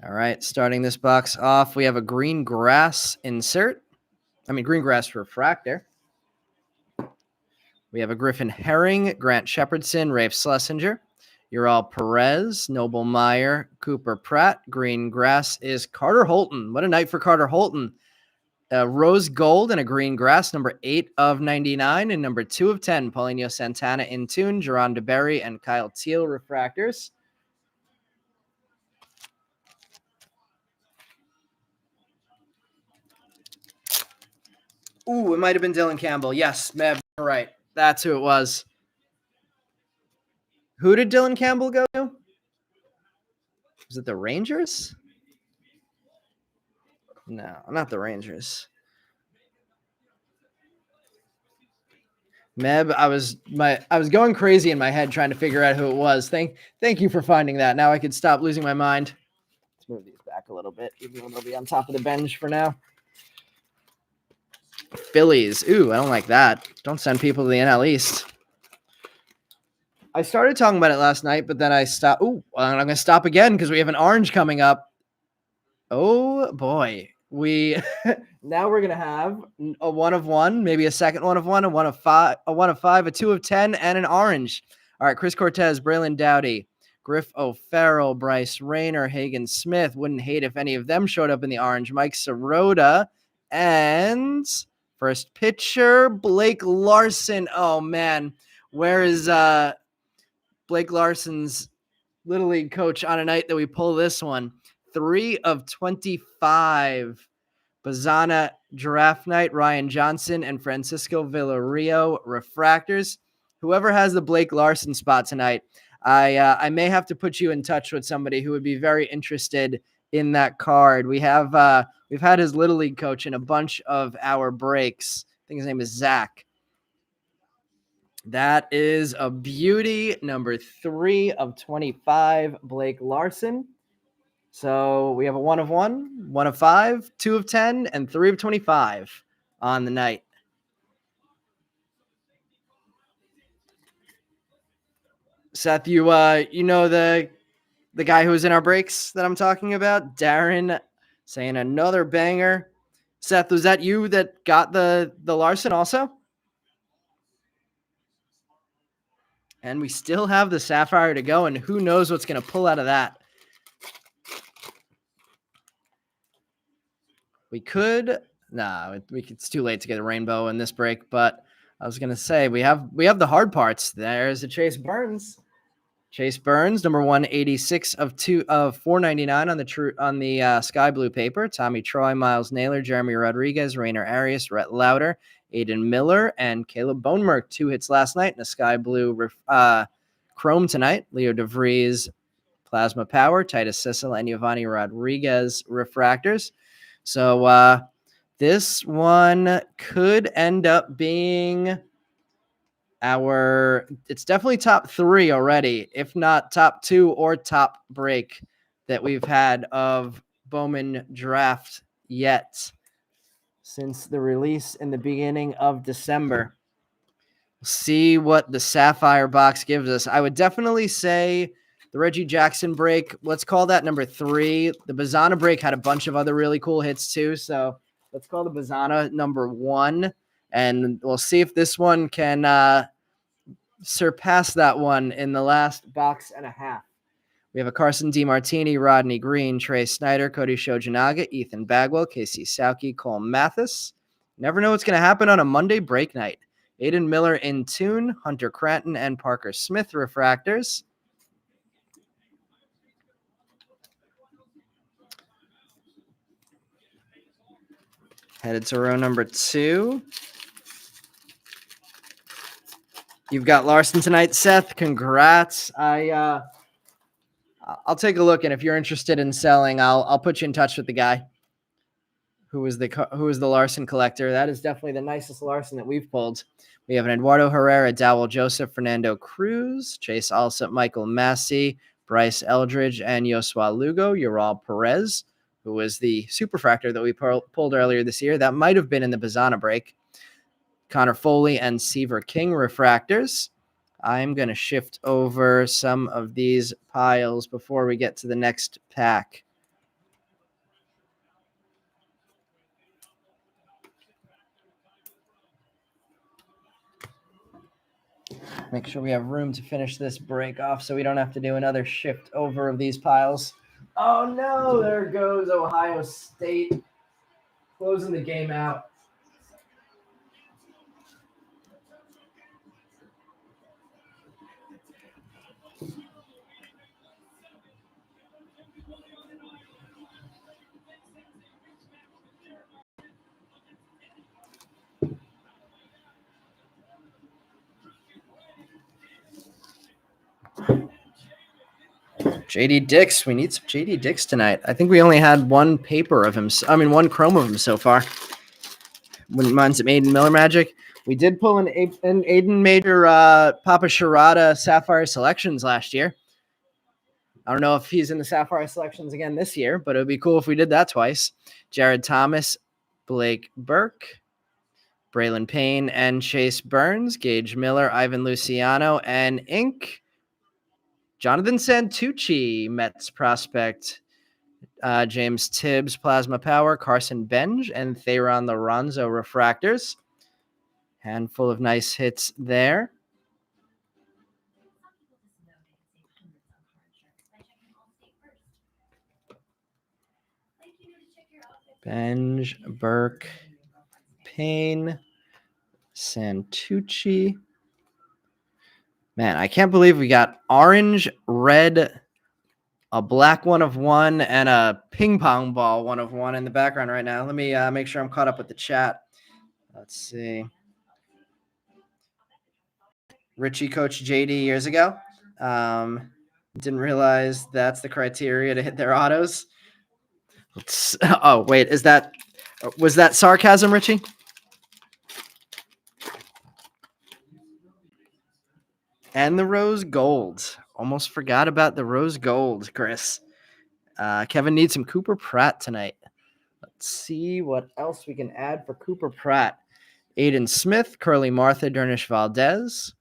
All right, starting this box off, we have a green grass green grass refractor. We have a Griffin Herring, Grant Shepherdson, Rafe Schlesinger, Ural Perez, Noble Meyer, Cooper Pratt. Green grass is Carter Holton. What a night for Carter Holton. Rose gold and a green grass, number 8 of 99, and number 2 of 10, Paulinho Santana in tune, Jerron DeBerry and Kyle Teal refractors. Ooh, it might have been Dylan Campbell. Yes, Meb, you're right. That's who it was. Who did Dylan Campbell go to? Was it the Rangers? No, not the Rangers. Meb, I was going crazy in my head trying to figure out who it was. Thank you for finding that. Now I could stop losing my mind. Let's move these back a little bit, even though they'll be on top of the bench for now. Phillies. Ooh, I don't like that. Don't send people to the NL East. I started talking about it last night, but then I stopped. Ooh, I'm going to stop again because we have an orange coming up. Oh, boy. Now we're going to have a 1 of 1, maybe a second 1 of 1, a 1 of 5, a 2 of 10, and an orange. All right, Chris Cortez, Braylon Dowdy, Griff O'Farrell, Bryce Rayner, Hagen Smith. Wouldn't hate if any of them showed up in the orange. Mike Sirota, and first pitcher, Blake Larson. Oh, man. Where is Blake Larson's Little League coach on a night that we pull this one? 3 of 25. Bazana Giraffe Night, Ryan Johnson, and Francisco Villarreal refractors. Whoever has the Blake Larson spot tonight, I may have to put you in touch with somebody who would be very interested in that card. We've had his Little League coach in a bunch of our breaks. I think his name is Zach. That is a beauty. Number 3 of 25, Blake Larson. So we have a 1 of 1, 1 of 5, 2 of 10, and 3 of 25 on the night. Seth, you know the guy who was in our breaks that I'm talking about? Darren saying another banger. Seth, was that you that got the Larson also? And we still have the Sapphire to go, and who knows what's going to pull out of that. It's too late to get a rainbow in this break, but I was going to say we have the hard parts. There's a Chase Burns. Chase Burns, number 186 of 499 on the sky blue paper. Tommy Troy, Miles Naylor, Jeremy Rodriguez, Rainer Arias, Rhett Lauder, Aiden Miller, and Caleb Bonemerk. 2 hits last night in a sky blue chrome tonight. Leo DeVries, Plasma Power, Titus Sissel, and Giovanni Rodriguez refractors. So this one could end up being it's definitely top 3 already, if not top 2 or top break that we've had of Bowman draft yet since the release in the beginning of December. See what the Sapphire box gives us. I would definitely say the Reggie Jackson break, let's call that number 3. The Bazana break had a bunch of other really cool hits too, so let's call the Bazana number 1, and we'll see if this one can surpass that one in the last box and a half. We have a Carson DeMartini, Rodney Green, Trey Snyder, Cody Shojinaga, Ethan Bagwell, Casey Sauke, Cole Mathis. Never know what's going to happen on a Monday break night. Aiden Miller in tune, Hunter Cranton and Parker Smith refractors. Headed to row number 2. You've got Larson tonight, Seth. Congrats. I'll take a look, and if you're interested in selling, I'll put you in touch with the guy who is the Larson collector. That is definitely the nicest Larson that we've pulled. We have an Eduardo Herrera, Dowell Joseph, Fernando Cruz, Chase Alsop, Michael Massey, Bryce Eldridge, and Yosua Lugo, Ural Perez, who was the superfractor that we pulled earlier this year. That might have been in the Bazana break. Connor Foley and Seaver King refractors. I'm going to shift over some of these piles before we get to the next pack. Make sure we have room to finish this break off so we don't have to do another shift over of these piles. Oh no, there goes Ohio State closing the game out. JD Dix. We need some JD Dix tonight. I think we only had one paper of him. One chrome of him so far. Wouldn't mind some Aiden Miller magic. We did pull an Aiden Major Papa Sharada Sapphire selections last year. I don't know if he's in the Sapphire selections again this year, but it would be cool if we did that twice. Jared Thomas, Blake Burke, Braylon Payne, and Chase Burns, Gage Miller, Ivan Luciano, and Ink. Jonathan Santucci, Mets prospect, James Tibbs, Plasma Power, Carson Benj, and Theron Lorenzo refractors. Handful of nice hits there. Benj, Burke, Payne, Santucci. Man, I can't believe we got orange, red, a black 1 of 1, and a ping pong ball 1 of 1 in the background right now. Let me make sure I'm caught up with the chat. Let's see. Richie coached JD years ago. Didn't realize that's the criteria to hit their autos. Oh, wait, was that sarcasm, Richie? And the rose gold. Almost forgot about the rose gold, Chris. Kevin needs some Cooper Pratt tonight. Let's see what else we can add for Cooper Pratt. Aiden Smith, Curly Martha, Dernish Valdez,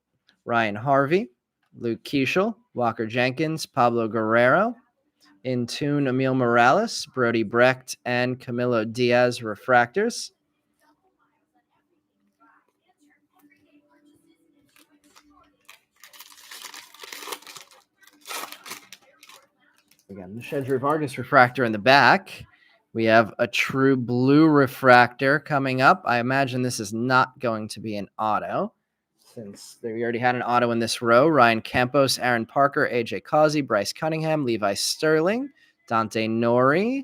Ryan Harvey, Luke Keishel, Walker Jenkins, Pablo Guerrero, In Tune, Emil Morales, Brody Brecht, and Camilo Diaz refractors. Again, the Shedrick Vargas refractor in the back. We have a true blue refractor coming up. I imagine this is not going to be an auto since we already had an auto in this row. Ryan Campos, Aaron Parker, AJ Causey, Bryce Cunningham, Levi Sterling, Dante Nori,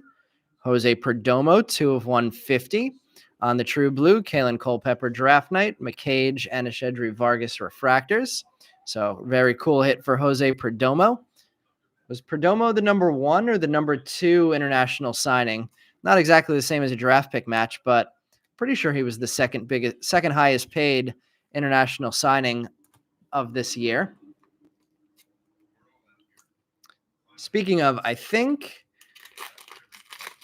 Jose Perdomo, 2 of 150. On the true blue, Kalen Culpepper draft night, McCage, and Shedrick Vargas refractors. So very cool hit for Jose Perdomo. Was Perdomo the number 1 or the number 2 international signing? Not exactly the same as a draft pick match, but pretty sure he was the second highest paid international signing of this year. Speaking of, I think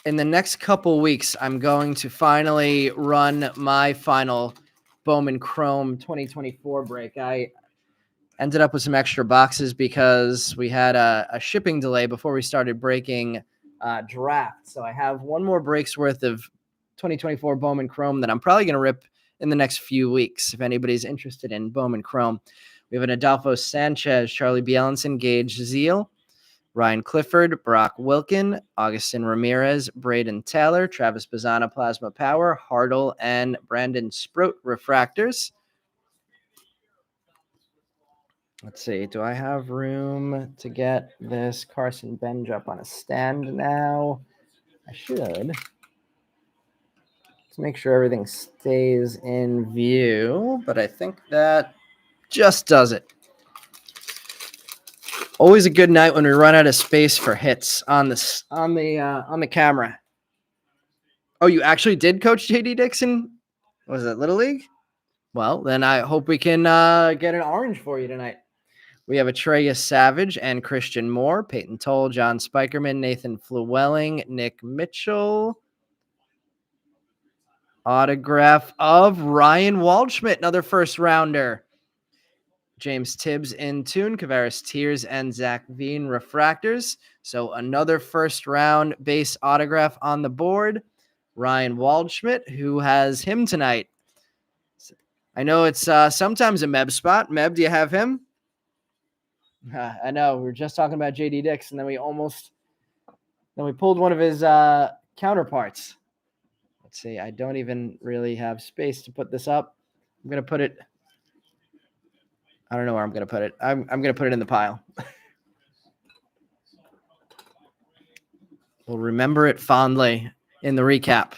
in the next couple weeks, I'm going to finally run my final Bowman Chrome 2024 break. I ended up with some extra boxes because we had a shipping delay before we started breaking draft. So I have one more break's worth of 2024 Bowman Chrome that I'm probably going to rip in the next few weeks if anybody's interested in Bowman Chrome. We have an Adolfo Sanchez, Charlie Bielenson, Gage Zeal, Ryan Clifford, Brock Wilkin, Augustin Ramirez, Braden Taylor, Travis Bazzana, Plasma Power, Hartle, and Brandon Sprout refractors. Let's see. Do I have room to get this Carson Benj up on a stand now? I should. Let's make sure everything stays in view, but I think that just does it. Always a good night when we run out of space for hits on the camera. Oh, you actually did coach JD Dixon? Was it Little League? Well, then I hope we can get an orange for you tonight. We have Atreya Savage and Christian Moore, Peyton Toll, John Spikerman, Nathan Flewelling, Nick Mitchell. Autograph of Ryan Waldschmidt, another first rounder. James Tibbs in tune, Kavaris Tears, and Zach Veen refractors. So another first round base autograph on the board. Ryan Waldschmidt, who has him tonight. I know it's sometimes a Meb spot. Meb, do you have him? I know. We were just talking about JD Dix, and then we pulled one of his counterparts. Let's see. I don't even really have space to put this up. I'm going to put it. I don't know where I'm going to put it. I'm going to put it in the pile. We'll remember it fondly in the recap.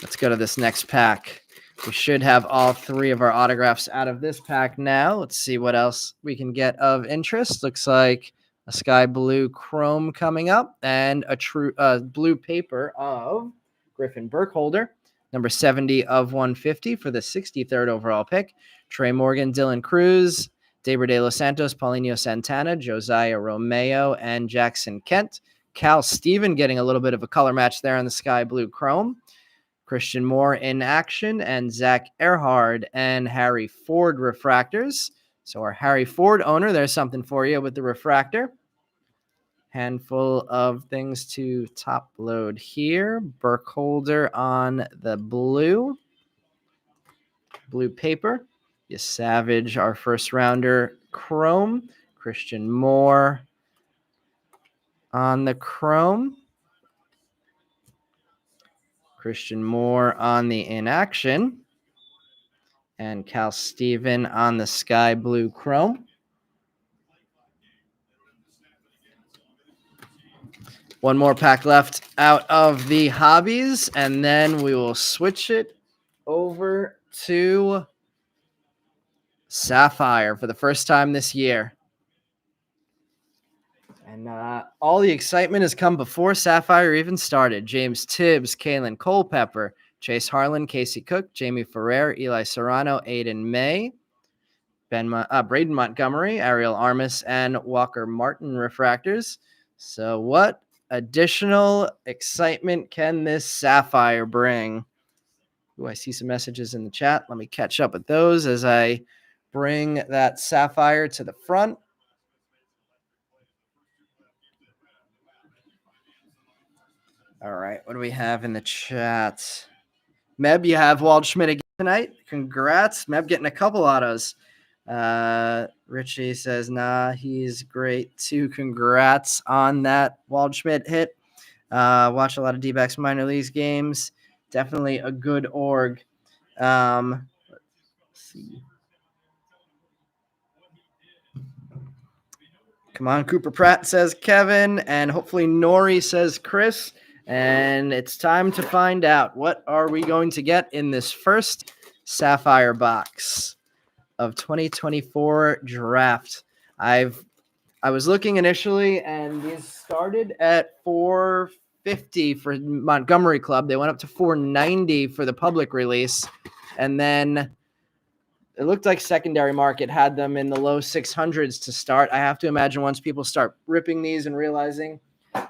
Let's go to this next pack. We should have all three of our autographs out of this pack now. Let's see what else we can get of interest. Looks like a sky blue chrome coming up and a true blue paper of Griffin Burkholder, number 70 of 150 for the 63rd overall pick. Trey Morgan, Dylan Cruz, Deber de los Santos, Paulinho Santana, Josiah Romeo, and Jackson Kent. Cal Steven getting a little bit of a color match there on the sky blue chrome. Christian Moore in action, and Zach Earhart and Harry Ford refractors. So our Harry Ford owner, there's something for you with the refractor. Handful of things to top load here. Burkholder on the blue paper. You Savage, our first rounder, chrome. Christian Moore on the chrome. Christian Moore on the inaction. And Cal Steven on the sky blue chrome. One more pack left out of the hobbies, and then we will switch it over to Sapphire for the first time this year. And all the excitement has come before Sapphire even started. James Tibbs, Kalen Culpepper, Chase Harlan, Casey Cook, Jamie Ferrer, Eli Serrano, Aiden May, Braden Montgomery, Ariel Armas, and Walker Martin refractors. So what additional excitement can this Sapphire bring? Ooh, I see some messages in the chat. Let me catch up with those as I bring that Sapphire to the front. All right, what do we have in the chat? Meb, you have Waldschmidt again tonight. Congrats. Meb getting a couple autos. Richie says, nah, he's great too. Congrats on that Waldschmidt hit. Watch a lot of D-backs minor leagues games. Definitely a good org. Let's see. Come on, Cooper Pratt, says Kevin, and hopefully Nori, says Chris. And it's time to find out, what are we going to get in this first Sapphire box of 2024 draft. I was looking initially, and these started at $450 for Montgomery Club. They went up to $490 for the public release, and then it looked like secondary market had them in the low 600s to start. I have to imagine once people start ripping these and realizing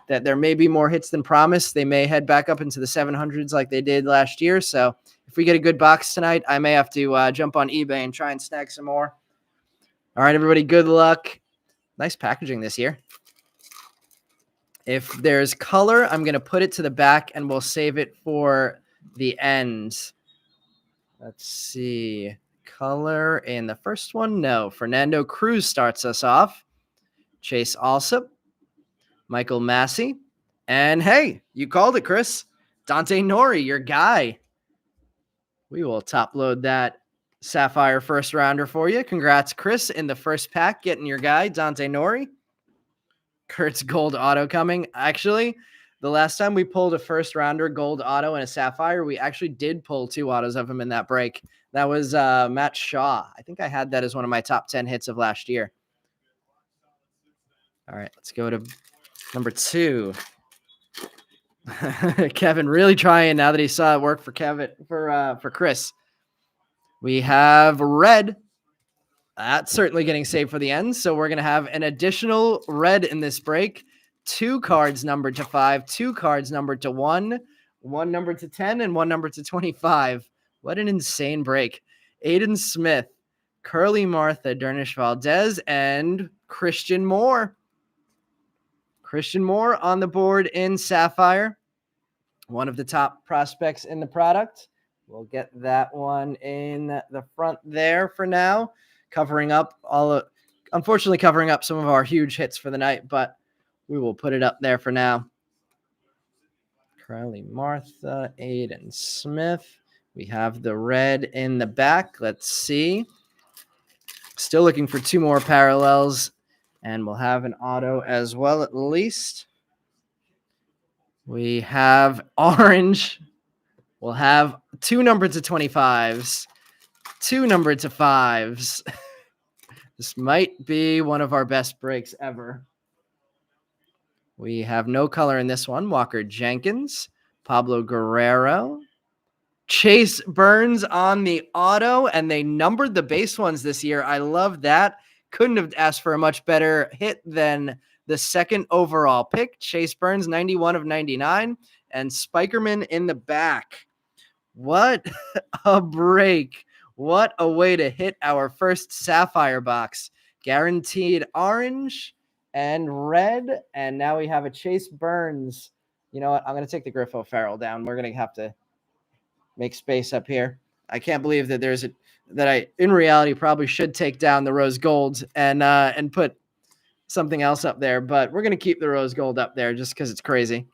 that there may be more hits than promised. They may head back up into the 700s like they did last year. So if we get a good box tonight, I may have to jump on eBay and try and snag some more. All right, everybody, good luck. Nice packaging this year. If there's color, I'm going to put it to the back and we'll save it for the end. Let's see. Color in the first one? No. Fernando Cruz starts us off. Chase Alsop. Michael Massey. And hey, you called it, Chris. Dante Nori, your guy. We will top load that Sapphire first rounder for you. Congrats, Chris, in the first pack, getting your guy, Dante Nori. Kurt's gold auto coming. Actually, the last time we pulled a first rounder gold auto and a Sapphire, we actually did pull 2 autos of him in that break. That was Matt Shaw. I think I had that as one of my top 10 hits of last year. All right, let's go to number 2. Kevin really trying now that he saw it work for Kevin for Chris. We have red. That's certainly getting saved for the end. So we're going to have an additional red in this break. 2 cards numbered to 5, 2 cards numbered to 1, 1 numbered to 10, and 1 numbered to 25. What an insane break. Aiden Smith, Curly Martha, Dernish Valdez, and Christian Moore. Christian Moore on the board in Sapphire. One of the top prospects in the product. We'll get that one in the front there for now. Unfortunately covering up some of our huge hits for the night, but we will put it up there for now. Curly Martha, Aiden Smith. We have the red in the back. Let's see. Still looking for 2 more parallels, and we'll have an auto as well at least. We have orange. We'll have 2 numbered to 25s, 2 numbered to 5s. This might be one of our best breaks ever. We have no color in this one. Walker Jenkins, Pablo Guerrero, Chase Burns on the auto, and they numbered the base ones this year. I love that. Couldn't have asked for a much better hit than the second overall pick. Chase Burns, 91 of 99, and Spikerman in the back. What a break. What a way to hit our first Sapphire box. Guaranteed orange and red. And now we have a Chase Burns. You know what? I'm going to take the Griffo Farrell down. We're going to have to make space up here. I can't believe that that I, in reality, probably should take down the rose gold and put something else up there. But we're going to keep the rose gold up there just because it's crazy.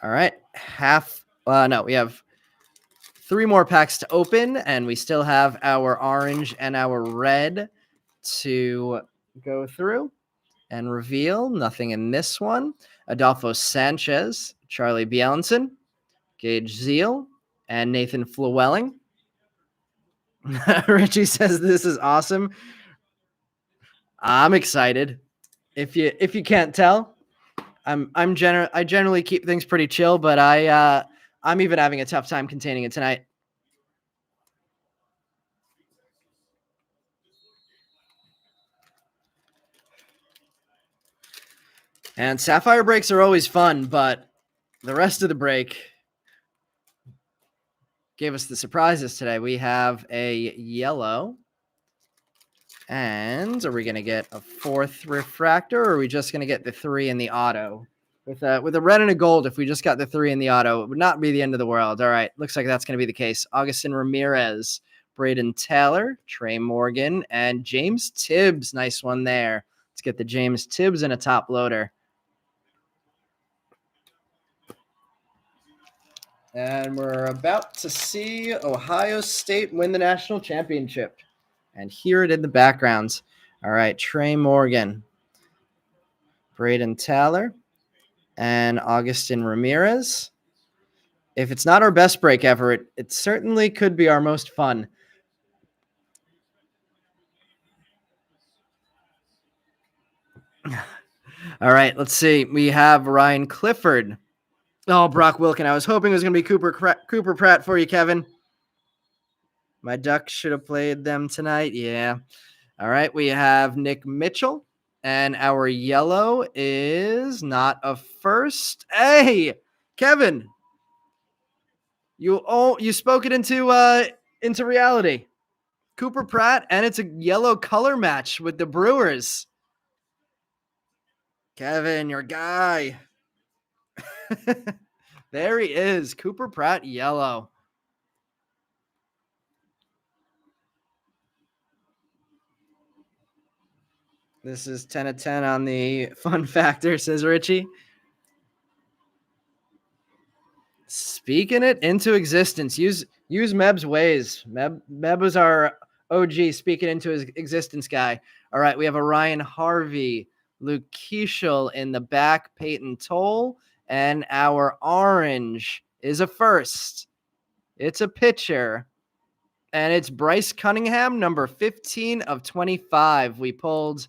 All right. We have 3 more packs to open, and we still have our orange and our red to go through and reveal. Nothing in this one. Adolfo Sanchez, Charlie Bielenson, Gage Zeal, and Nathan Flewelling. Richie says this is awesome. I'm excited. If you can't tell, I generally keep things pretty chill, but I'm even having a tough time containing it tonight. And Sapphire breaks are always fun, but the rest of the break gave us the surprises today. We have a yellow. And are we going to get a 4th refractor, or are we just going to get the 3 in the auto? With a red and a gold, if we just got the 3 in the auto, it would not be the end of the world. All right, looks like that's going to be the case. Augustin Ramirez, Braden Taylor, Trey Morgan, and James Tibbs. Nice one there. Let's get the James Tibbs in a top loader. And we're about to see Ohio State win the national championship. And hear it in the background. All right, Trey Morgan, Braden Taylor, and Augustin Ramirez. If it's not our best break ever, it certainly could be our most fun. All right, let's see. We have Ryan Clifford. Oh, Brock Wilken. I was hoping it was going to be Cooper Pratt for you, Kevin. My Ducks should have played them tonight. Yeah. All right, we have Nick Mitchell And our yellow is not a first. Hey, Kevin, you spoke it into reality. Cooper Pratt, and it's a yellow color match with the Brewers. Kevin, your guy. There he is. Cooper Pratt, yellow. This is 10 of 10 on the fun factor, says Richie. Speaking it into existence. Use Meb's ways. Meb was our OG speaking into his existence guy. All right, we have a Ryan Harvey, Luke Keeschel in the back, Peyton Toll, and our orange is a first. It's a pitcher, and it's Bryce Cunningham, number 15 of 25. We pulled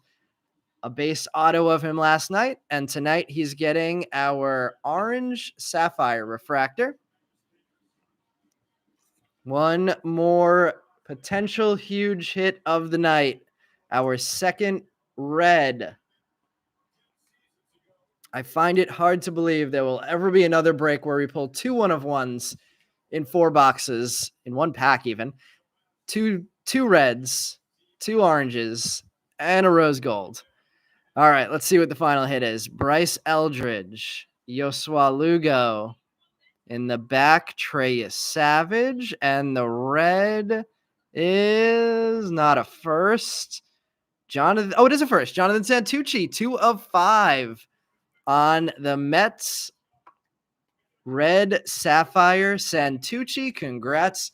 a base auto of him last night, and tonight he's getting our orange Sapphire refractor. One more potential huge hit of the night. Our second red. I find it hard to believe there will ever be another break where we pull 2 1-of-1s in 4 boxes, in 1 pack even. Two reds, 2 oranges, and a rose gold. All right, let's see what the final hit is. Bryce Eldridge, Yosua Lugo. In the back, Trey is Savage, and the red is not a first. Jonathan, it is a first. Jonathan Santucci, 2 of 5 on the Mets. Red Sapphire Santucci. Congrats,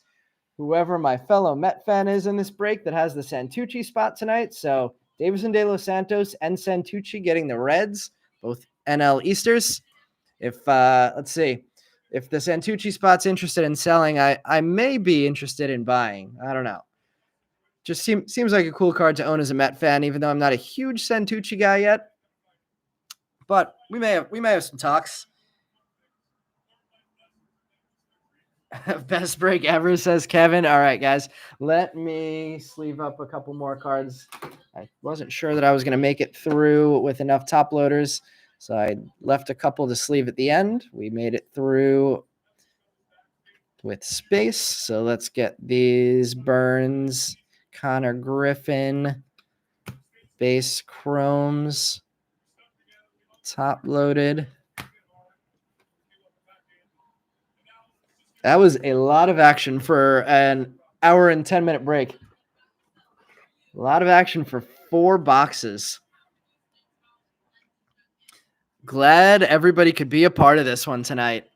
whoever my fellow Met fan is in this break that has the Santucci spot tonight. So Davison De Los Santos and Santucci getting the Reds, both NL Easters. If let's see. If the Santucci spot's interested in selling, I may be interested in buying. I don't know. Just seems like a cool card to own as a Met fan, even though I'm not a huge Santucci guy yet. But we may have some talks. Best break ever, says Kevin. All right, guys. Let me sleeve up a couple more cards. I wasn't sure that I was going to make it through with enough top loaders, so I left a couple to sleeve at the end. We made it through with space. So let's get these Burns, Connor Griffin, base chromes, top loaded. That was a lot of action for an hour and 10-minute break. A lot of action for 4 boxes. Glad everybody could be a part of this one tonight.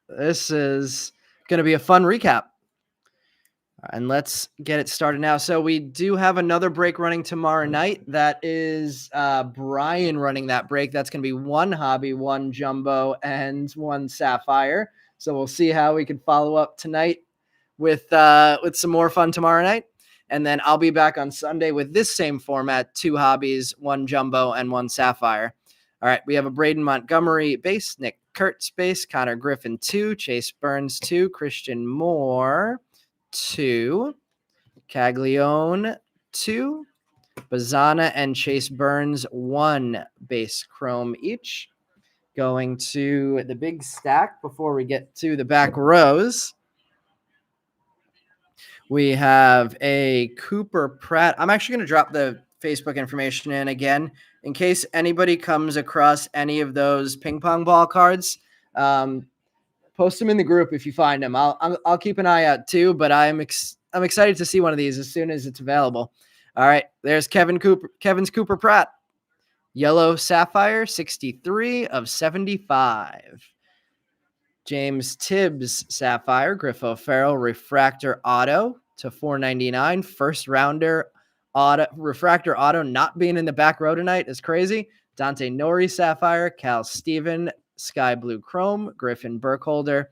This is going to be a fun recap. And let's get it started now. So we do have another break running tomorrow night. That is Brian running that break. That's going to be 1 hobby, 1 jumbo, and 1 sapphire. So we'll see how we can follow up tonight with some more fun tomorrow night. And then I'll be back on Sunday with this same format, 2 hobbies, 1 jumbo, and 1 sapphire. All right, we have a Braden Montgomery base, Nick Kurtz base, Connor Griffin 2, Chase Burns 2, Christian Moore 2, Caglione 2, Bazana and Chase Burns 1 base chrome each. Going to the big stack before we get to the back rows. We have a Cooper Pratt. I'm actually going to drop the Facebook information in again in case anybody comes across any of those ping pong ball cards. Post them in the group if you find them. I'll keep an eye out too, but I'm excited to see one of these as soon as it's available. All right, there's Kevin's Cooper Pratt. Yellow Sapphire, 63 of 75. James Tibbs Sapphire, Griffo Farrell Refractor Auto to 499. First rounder auto, refractor auto not being in the back row tonight is crazy. Dante Nori Sapphire, Cal Steven Sky Blue Chrome, Griffin Burkholder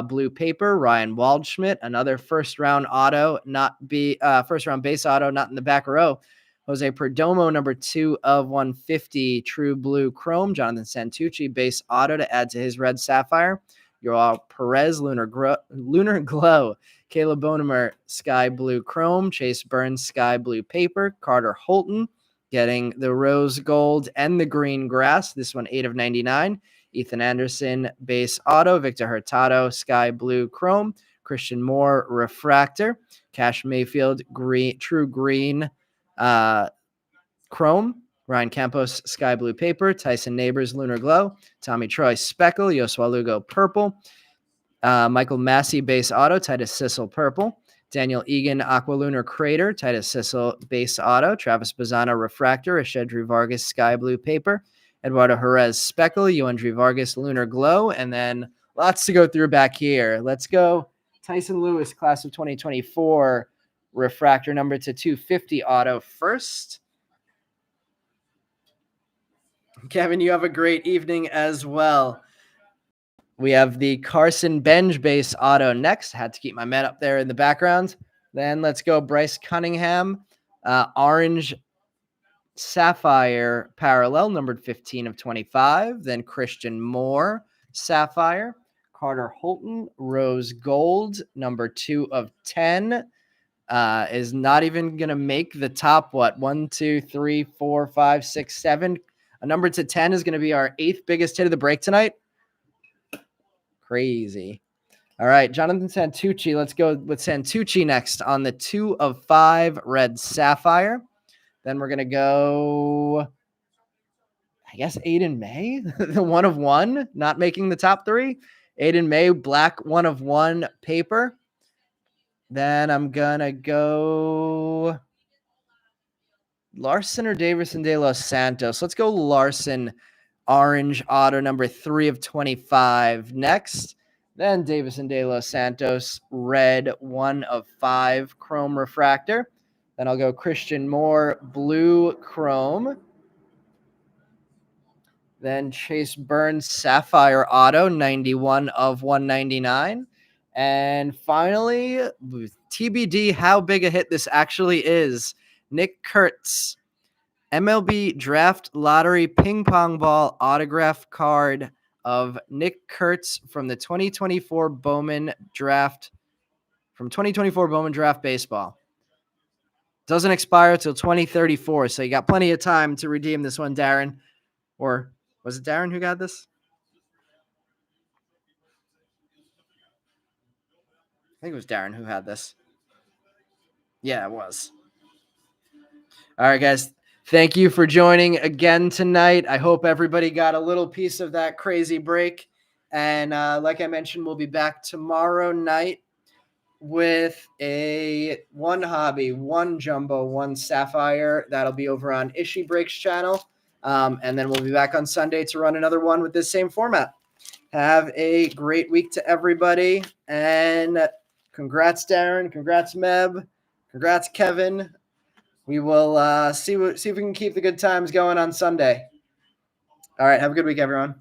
Blue Paper, Ryan Waldschmidt, another first round auto, first round base auto, not in the back row. Jose Perdomo, number 2 of 150, True Blue Chrome. Jonathan Santucci, base auto to add to his red sapphire. Yoel Perez, Lunar Glow. Caleb Bonemer, Sky Blue Chrome. Chase Burns, Sky Blue Paper. Carter Holton, getting the rose gold and the green grass. This one, 8 of 99. Ethan Anderson, base auto. Victor Hurtado, sky blue chrome. Christian Moore, refractor. Cash Mayfield, true green chrome. Ryan Campos, sky blue paper. Tyson Neighbors, lunar glow. Tommy Troy, speckle. Yosua Lugo, purple. Michael Massey, base auto. Titus Sissel, purple. Daniel Egan, Aqualunar Crater. Titus Sissel, base auto. Travis Bazzano, refractor. Ashedri Vargas, sky blue paper. Eduardo Jerez, speckle. Euandri Vargas, lunar glow. And then lots to go through back here. Let's go Tyson Lewis, class of 2024, refractor number to 250 auto first. Kevin, you have a great evening as well. We have the Carson Benj base auto next. Had to keep my men up there in the background. Then let's go Bryce Cunningham, orange Sapphire parallel, numbered 15 of 25. Then Christian Moore, Sapphire. Carter Holton, rose gold, number 2 of 10. Is not even going to make the top, 1, 2, 3, 4, 5, 6, 7. A number to 10 is going to be our 8th biggest hit of the break tonight. Crazy. All right, Jonathan Santucci. Let's go with Santucci next on the 2 of 5 red Sapphire. Then we're going to go, I guess, Aiden May, the 1 of 1, not making the top 3. Aiden May, black 1 of 1 paper. Then I'm going to go Larson or Davison de Los Santos. Let's go Larson, orange auto number 3 of 25 next. Then Davison de Los Santos, red 1 of 5 chrome refractor. Then I'll go Christian Moore, blue chrome. Then Chase Burns, sapphire auto, 91 of 199. And finally, TBD how big a hit this actually is. Nick Kurtz, MLB Draft Lottery Ping Pong Ball autograph card of Nick Kurtz from the 2024 Bowman Draft, Baseball. Doesn't expire till 2034, so you got plenty of time to redeem this one, Darren. Or was it Darren who got this? I think it was Darren who had this. Yeah, it was. All right, guys. Thank you for joining again tonight. I hope everybody got a little piece of that crazy break. And like I mentioned, we'll be back tomorrow night with a 1 hobby, 1 jumbo, 1 sapphire. That'll be over on Ishi Breaks channel. And then we'll be back on Sunday to run another one with this same format. Have a great week to everybody. And congrats, Darren. Congrats, Meb. Congrats, Kevin. We will see if we can keep the good times going on Sunday. All right. Have a good week, everyone.